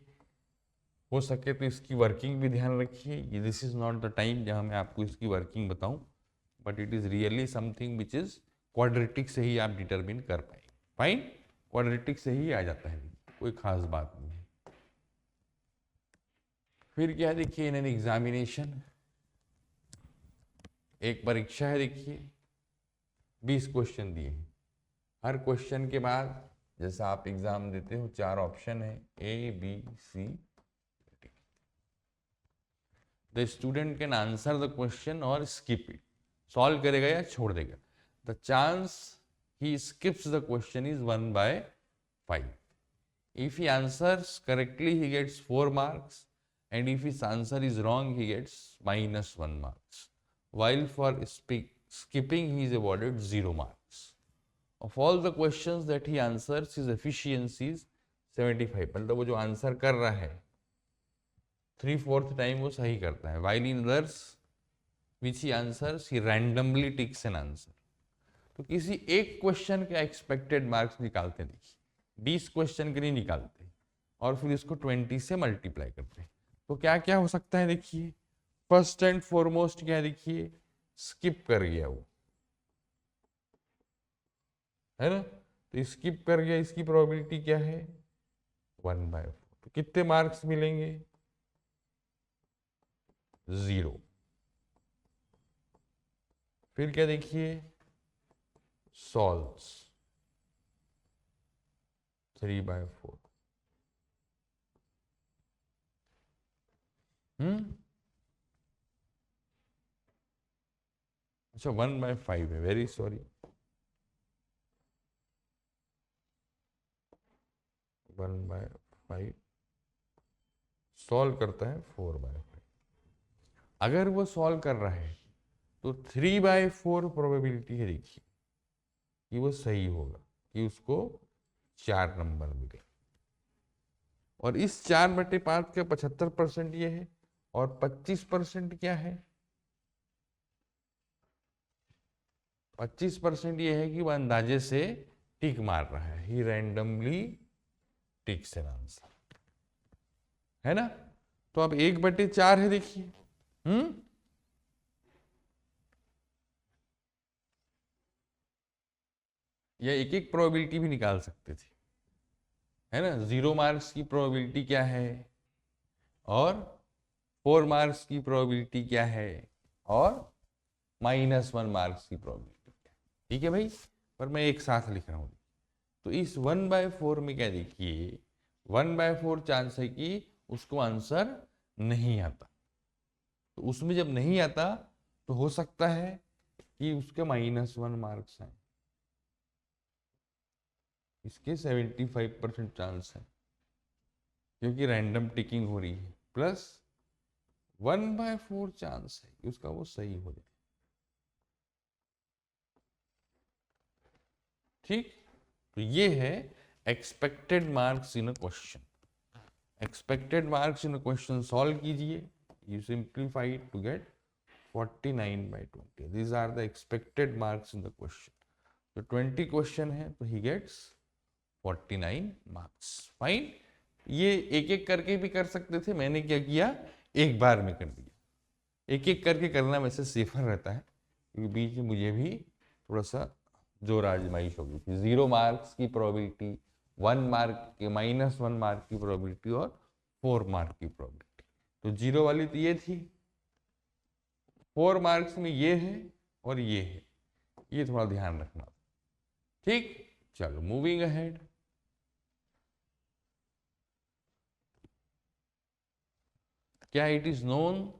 हो सके तो इसकी वर्किंग भी ध्यान रखिए, this is not the time जहाँ मैं आपको इसकी वर्किंग बताऊं, but it is really something which is quadratic से ही आप डिटरमिन कर पाएंगे। फाइन, क्वाड्रेटिक से ही आ जाता है, कोई खास बात नहीं है। फिर क्या देखिए, इन एन एग्जामिनेशन, एक परीक्षा है, देखिए 20 क्वेश्चन दिए हैं। हर क्वेश्चन के बाद जैसा आप एग्जाम देते हो 4 ऑप्शन है, A B C. The student can answer the question or skip it, solve करेगा या छोड़ देगा। The chance he skips the question is 1/5। If he answers correctly, he gets 4 marks, and if his answer is wrong, he gets -1 marks. While for skipping, he is awarded 0 marks. Of all the questions that he answers, his efficiency is 75. मतलब वो जो answer कर रहा है 3/4 time वो सही करता है। While in others which he answers, he randomly takes an answer. तो किसी एक क्वेश्चन के एक्सपेक्टेड मार्क्स निकालते हैं, देखिए 20 क्वेश्चन के लिए निकालते हैं और फिर इसको 20 से मल्टीप्लाई करते हैं। तो क्या क्या हो सकता है, देखिए फर्स्ट एंड फॉरमोस्ट क्या है, देखिए स्किप कर गया वो, है ना। तो स्किप कर गया, इसकी प्रोबेबिलिटी क्या है 1/4। तो कितने मार्क्स मिलेंगे 0। फिर क्या देखिए, सॉल्व्स 3/4। अच्छा 1/5 है, वेरी सॉरी, 1/5 सॉल्व करता है 4/5। अगर वो सॉल्व कर रहा है तो 3/4 प्रोबेबिलिटी है, देखिए कि वो सही होगा, कि उसको 4 नंबर मिले। और इस 4/5 का 75% ये है और 25% क्या है, 25% ये है कि वो अंदाजे से टिक मार रहा है, ही रैंडमली टिक्स एन आंसर, है ना। तो अब 1/4 है, देखिए या एक एक प्रोबेबिलिटी भी निकाल सकते थे, है ना। 0 मार्क्स की प्रोबेबिलिटी क्या है और 4 मार्क्स की प्रोबेबिलिटी क्या है और -1 मार्क्स की प्रोबेबिलिटी क्या है, ठीक है भाई। पर मैं एक साथ लिख रहा हूँ। तो इस 1/4 में क्या देखिए, 1/4 चांस है कि उसको आंसर नहीं आता। तो उसमें जब नहीं आता तो हो सकता है कि उसके -1 मार्क्स आए, इसके 75% चांस है क्योंकि रैंडम टिकिंग हो रही है, प्लस 1/4 चांस है कि उसका वो सही हो जाए, ठीक। तो ये है expected marks in a question. Expected marks in a question solve कीजिए, you simplify it to get 49/20। these are the expected marks in the question. तो 20 क्वेश्चन है तो ही गेट्स 49 मार्क्स। फाइन, ये एक एक करके भी कर सकते थे, मैंने क्या किया एक बार में कर दिया। एक एक करके करना वैसे सेफर रहता है क्योंकि बीच में मुझे भी थोड़ा सा जोर आजमाइश हो गई थी। 0 मार्क्स की प्रोबेबिलिटी, 1 मार्क के -1 मार्क की प्रोबेबिलिटी और 4 मार्क की प्रोबेबिलिटी। तो 0 वाली तो ये थी, 4 मार्क्स में ये है और ये है, ये थोड़ा ध्यान रखना, ठीक। चलो मूविंग अहेड। क्या it is known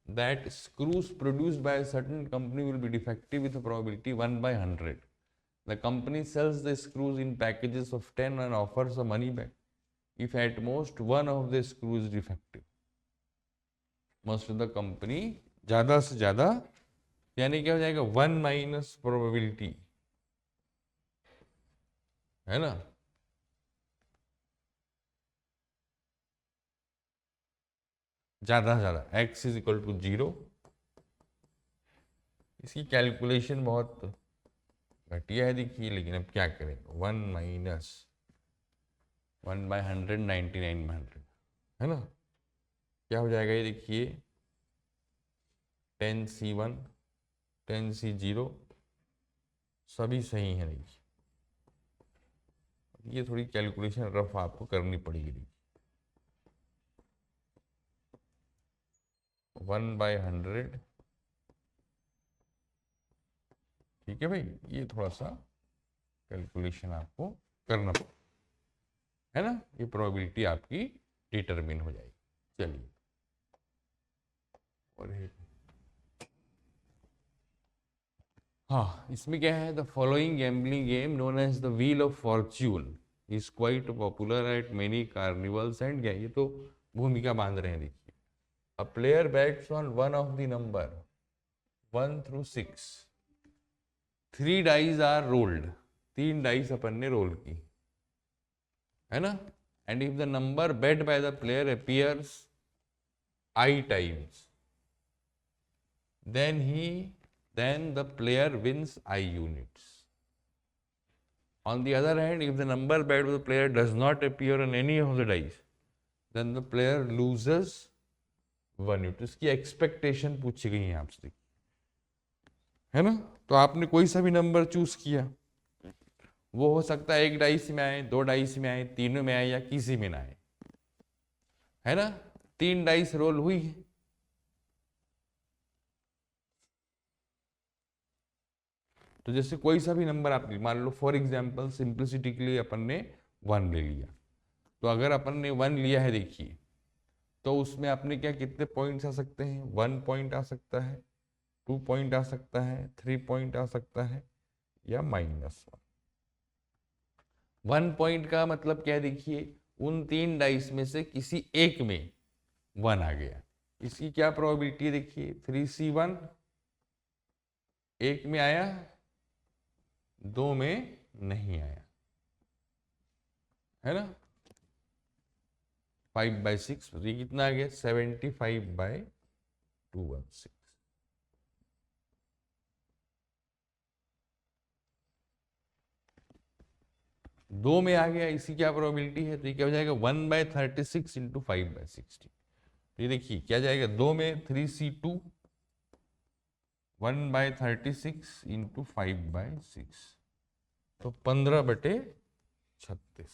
that screws produced by a certain company will be defective with a probability 1/100. The company sells the screws in packages of 10 and offers a money back if at most one of the screws is defective. Most of the company ज़्यादा से ज़्यादा, यानी क्या हो जाएगा 1 minus probability, है ना। ज़्यादा से ज़्यादा x इज इक्वल टू 0। इसकी कैलकुलेशन बहुत घटिया है देखिए, लेकिन अब क्या करें, 1 माइनस 1/100 99/100, है ना। क्या हो जाएगा ये देखिए 10C1 10C0 सभी सही है। देखिए ये थोड़ी कैलकुलेशन रफ आपको करनी पड़ेगी। 1/100, ठीक है भाई, ये थोड़ा सा कैलकुलेशन आपको करना पड़ेगा, है ना। ये प्रोबेबिलिटी आपकी डिटरमिन हो जाएगी। चलिए, और हाँ, इसमें क्या है, the following gambling game known as the wheel of fortune is quite popular at many carnivals and क्या, ये तो भूमिका बांध रहे हैं। देखिए, a player bets on one of the number 1 through 6, 3 dice are rolled, 3 dice अपन ने रोल की, है ना। And if the number bet by the player appears I times, then the player wins I units. On the other hand, if the number bet by the player does not appear on any of the dice, then the player loses 1 unit. इसकी expectation पूछी गई है आपसे, है ना। तो आपने कोई सा भी नंबर चूज किया, वो हो सकता है 1 डाइस में आए, 2 डाइस में आए, तीनों में आए, या किसी में ना आए, है ना। 3 डाइस रोल हुई है, तो जैसे कोई सा भी नंबर आप मान लो, फॉर एग्जाम्पल सिंप्लिसिटी के लिए अपन ने 1 ले लिया, तो अगर अपन ने 1 लिया है, देखिए, तो उसमें अपने क्या कितने पॉइंट्स आ सकते हैं, 1 पॉइंट आ सकता है, 2 पॉइंट आ सकता है, 3 पॉइंट आ सकता है, या -1। 1 पॉइंट का मतलब क्या है, देखिए, उन 3 डाइस में से किसी एक में 1 आ गया। इसकी क्या प्रोबेबिलिटी है, देखिए, 3C1 एक में आया, 2 में नहीं आया, है ना। 5/6, ये कितना आ गया, 75/216। 2 में आ गया, इसकी क्या प्रोबेबिलिटी है, तो ये क्या हो जाएगा, 1/36 इंटू 5/60। ये देखिए क्या जाएगा, 2 में 3C2, 1/36 इंटू 5/6, तो 15/36।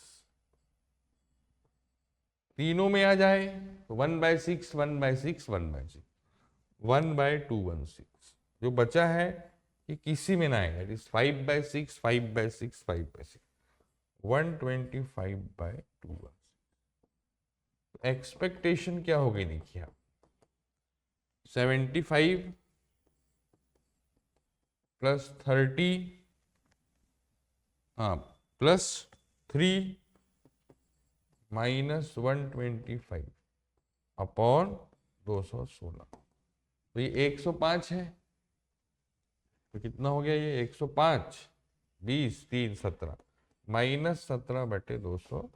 तीनों में आ जाए तो 1/6, 1/6, 1/6, 1/216। जो बचा है कि किसी में ना आए, दैट इज 5/6, 5/6, 5/6, 125/216। एक्सपेक्टेशन क्या हो गई, देखिए आप, 75 प्लस 30, हाँ, प्लस 3 -125 अपॉन 216, तो ये 105 है, तो कितना हो गया ये, 105, 20, 3, 17, -17/216,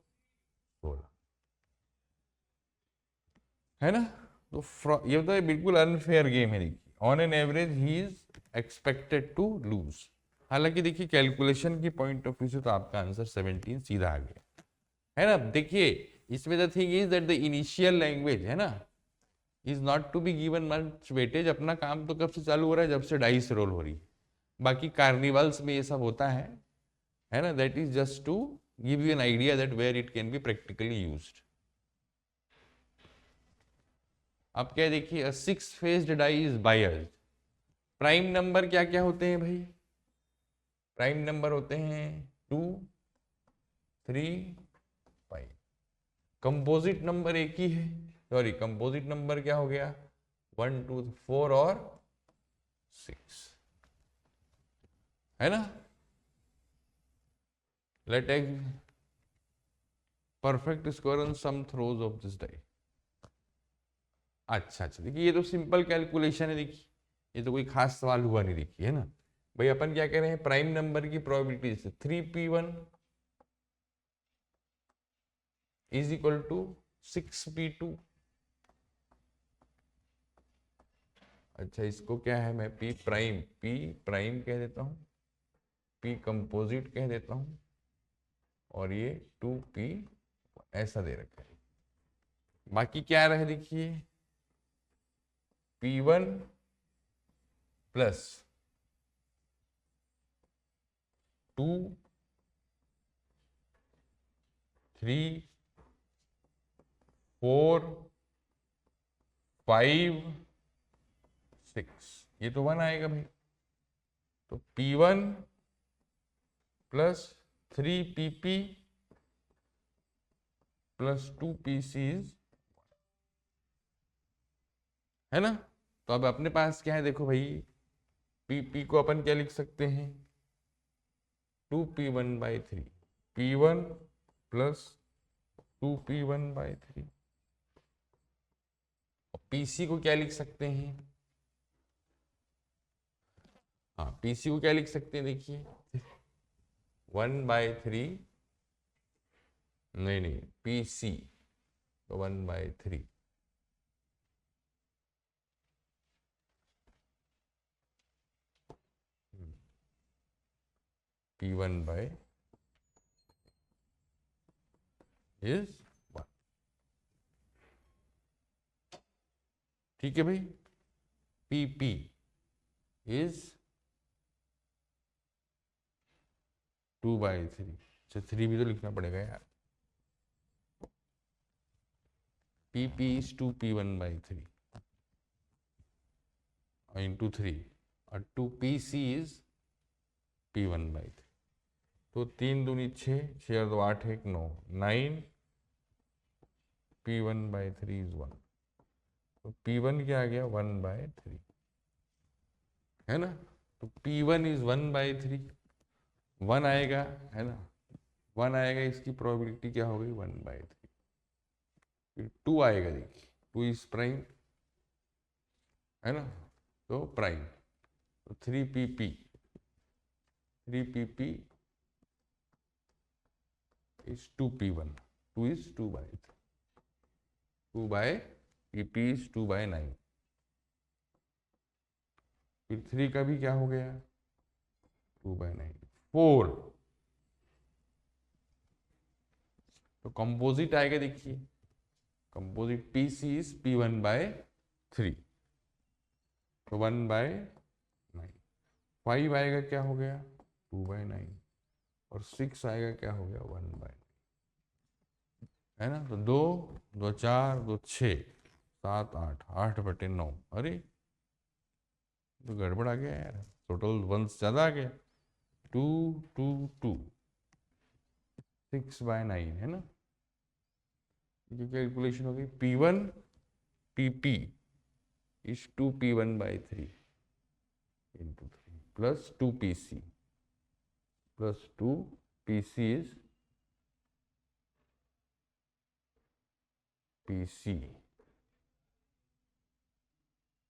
है ना। तो ये तो बिल्कुल अनफेयर गेम है। देखिए, on an average he is expected to lose. हालांकि देखिए, कैलकुलेशन की पॉइंट ऑफ व्यू से तो आपका आंसर 17 सीधा आ गया, है ना। देखिए, इसमें the thing is that the initial language, है ना, is not to be given much weightage. अपना काम तो कब से चालू हो रहा है, जब से डाइस रोल हो रही है। बाकी कार्निवल्स में ये सब होता है ना। That is just to give you an idea that where it can be practically used. अब क्या देखिए, 6 faced die is biased. Prime number क्या क्या होते हैं भाई, प्राइम नंबर होते हैं 2, 3, 5। कंपोजिट नंबर एक ही है, सॉरी, कंपोजिट नंबर क्या हो गया, 1, 2, 4 और 6, है ना। Let take perfect square on some throws of this die. अच्छा, देखिए, ये तो सिंपल कैलकुलेशन है। देखिए, ये तो कोई खास सवाल हुआ नहीं, देखिए, है ना भाई। अपन क्या कह रहे हैं, प्राइम नंबर की प्रोबेबिलिटी से 3p1 is equal to 6p2। अच्छा, इसको क्या है, मैं p प्राइम कह देता हूं, p कंपोजिट कह देता हूं, और ये 2p ऐसा दे रखा है। बाकी क्या रहे, देखिए, p1 प्लस 2 3 4 5 6, ये तो 1 आएगा भाई। तो P1 plus 3PP plus 2PC है ना। तो अब अपने पास क्या है, देखो भाई, PP को अपन क्या लिख सकते हैं, 2P1/3, P1 plus 2P1/3। PC को क्या लिख सकते हैं, हाँ PC को क्या लिख सकते हैं, देखिए 1/3, नहीं PC तो 1/3, P1 by is 1। ठीक है भाई, PP is 2/3। अच्छा 3 भी तो लिखना पड़ेगा यार। PP is 2P1/3 into 3 और 2PC is P1/3। तो 3 दूनी 6, 6 और 2 8, 1 9, 9 P1/3 is 1। तो P1 क्या आ गया, 1/3 है ना। तो P1 is 1/3, 1 आएगा है ना, 1 आएगा, इसकी प्रोबेबिलिटी क्या हो गई, 1/3। फिर 2 आएगा, देखिए 2 इज प्राइम है ना, तो प्राइम, तो 3PP is 2P1, 2 is 2/3, 2 by PP is 2/9। फिर 3 का भी क्या हो गया, 2/9, 4। तो कंपोजिट आएगा, देखिए कंपोजिट PC is P1/3, तो 1/9। 5 आएगा, क्या हो गया, 2/9, और 6 आएगा, क्या हो गया, 1/9 है ना। तो 2 2 4 2 6 7 8, 8/9। अरे तो गड़बड़ आ गया यार, टोटल वंस ज्यादा आ गया, 2 2 2 6/9 है ना। ये कैलकुलेशन हो गई, P1 PP is 2P1/3 into 3 plus 2PC plus 2PC is PC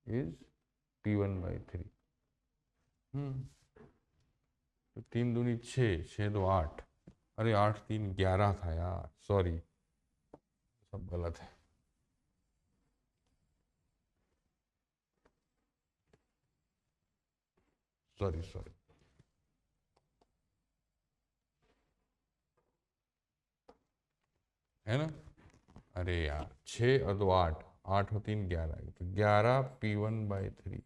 is P1/3। तो 3 दूनी 6, 6 2 8, अरे 8 3 11 था यार, सॉरी सब गलत है। सॉरी है ना। अरे यार 6 और 2 8, 8 और 3 11, तो 11 P1/3।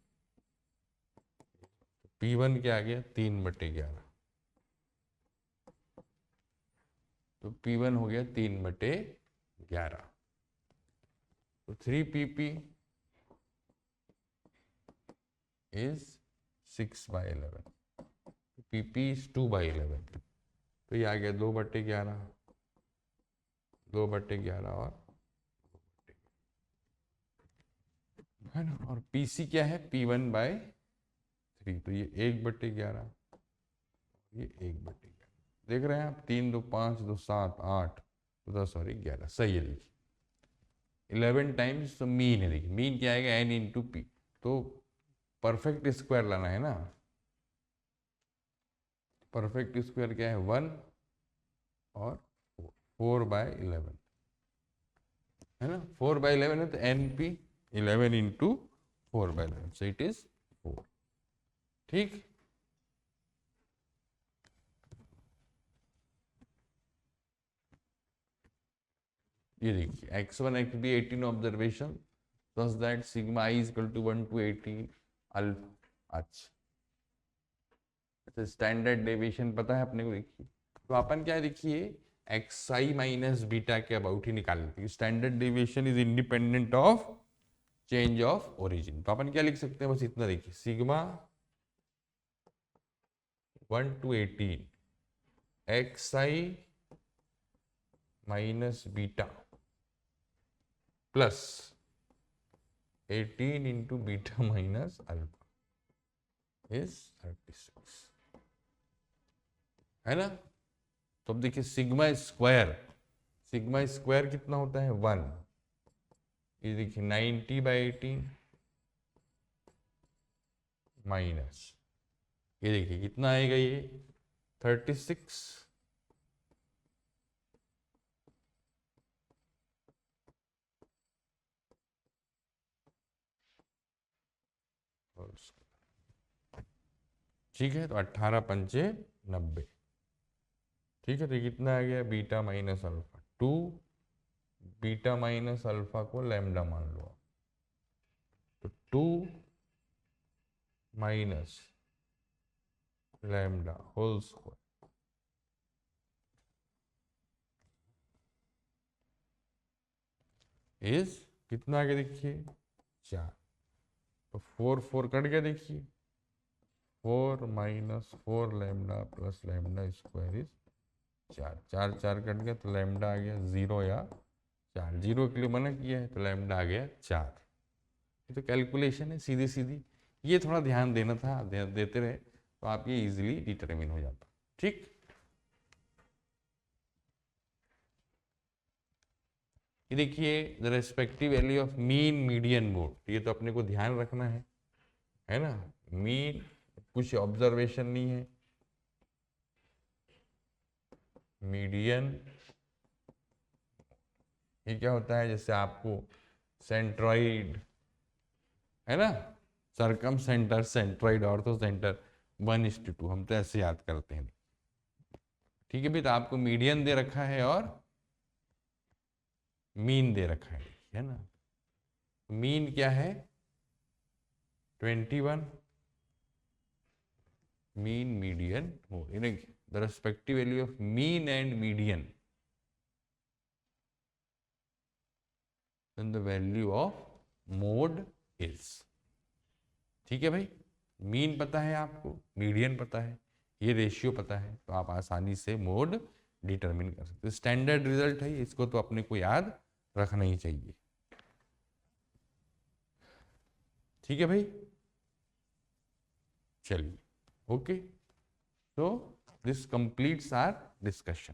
P1 क्या आ गया, 3/11, तो P1 हो गया 3/11। तो 3PP is 6/11, PP is 2/11, तो ये आ गया 2/11, 2/11 और है ना। और PC क्या है, P1/3, तो ये 1/11, ये 1/11। देख रहे हैं आप, 3 2 5 2 7 8 10 और 11, सही है। देखिए 11 टाइम्स तो मीन है, देखिए मीन क्या आएगा, N into P। तो परफेक्ट स्क्वायर लाना है ना, परफेक्ट स्क्वायर क्या है, 1 और 4/11 है ना। 4/11 है तो NP 11 into 4/11, so it is 4। ठीक, ये देखिए x1 x2 18 observation, thus that sigma I is equal to 1 to 18 alpha. अच्छा अच्छा, स्टैंडर्ड डेविएशन पता है अपने को, देखिए तो अपन क्या देखिए एक्स आई माइनस बीटा के अबाउट ही निकाल लेते हैं। Standard deviation is independent of change of origin. तो अपन क्या लिख सकते हैं, बस इतना देखिए, sigma 1 to 18 x I minus beta plus 18 into beta minus alpha is 36, है ना। तो अब देखिए सिग्मा स्क्वायर कितना होता है 1, ये देखिए 90/18 माइनस, ये देखिए कितना आएगा, ये 36 ठीक है। तो 18 पंचे 90, ठीक है। तो कितना आ गया beta minus alpha 2, beta minus alpha को लैम्डा मान लो, तो 2 minus lambda whole square is कितना आ गया देखिए 4। तो 4 4 कट गया, देखिए 4 minus 4 lambda plus lambda square is 4, 4 4 cut गया, तो लैम्डा आ गया 0 या 4, 0 के लिए मना किया है तो लैम्डा आ गया 4। ये तो कैलकुलेशन है सीधी सीधी, ये थोड़ा ध्यान देना था, देते रहे तो आप ये इजीली डिटरमिन हो जाता, ठीक। ये देखिए the respective value of mean median mode, ये तो अपने को ध्यान रखना है ना। मीन कुछ ऑब्जर्वेशन नहीं है, मीडियन ये क्या होता है, जैसे आपको सेंट्रॉइड है ना, सरकम सेंटर, सेंट्रॉइड, ऑर्थो सेंटर 1:2, हम तो ऐसे याद करते हैं, ठीक है भी। तो आपको मीडियन दे रखा है और मीन दे रखा है ना। मीन क्या है 21, मीन मीडियन हो, the respective value of mean and median, then the value of mode is, ठीक है भाई। मीन पता है आपको, मीडियन पता है, ये रेशियो पता है, तो आप आसानी से मोड डिटरमिन कर सकते हैं। स्टैंडर्ड रिजल्ट है, इसको तो अपने को याद रखना ही चाहिए, ठीक है भाई। चलिए ओके, तो this completes our discussion.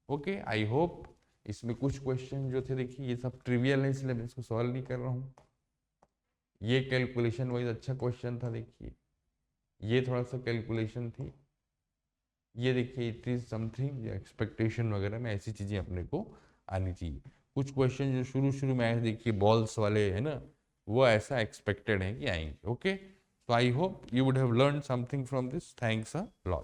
Okay, I hope इसमें कुछ क्वेश्चन जो थे, देखिए ये सब ट्रिवियल है इसलिए मैं इसको सॉल्व नहीं कर रहा हूँ। ये कैलकुलेशन वाइज अच्छा क्वेश्चन था, देखिए ये थोड़ा सा कैलकुलेशन थी, ये देखिए इट इज समथिंग एक्सपेक्टेशन वगैरह में ऐसी चीज़ें अपने को आनी चाहिए। कुछ क्वेश्चन जो शुरू में आए देखिए बॉल्स वाले है ना, वो ऐसा एक्सपेक्टेड है कि आएंगे। Okay, so I hope you would have learned something from this. Thanks a lot.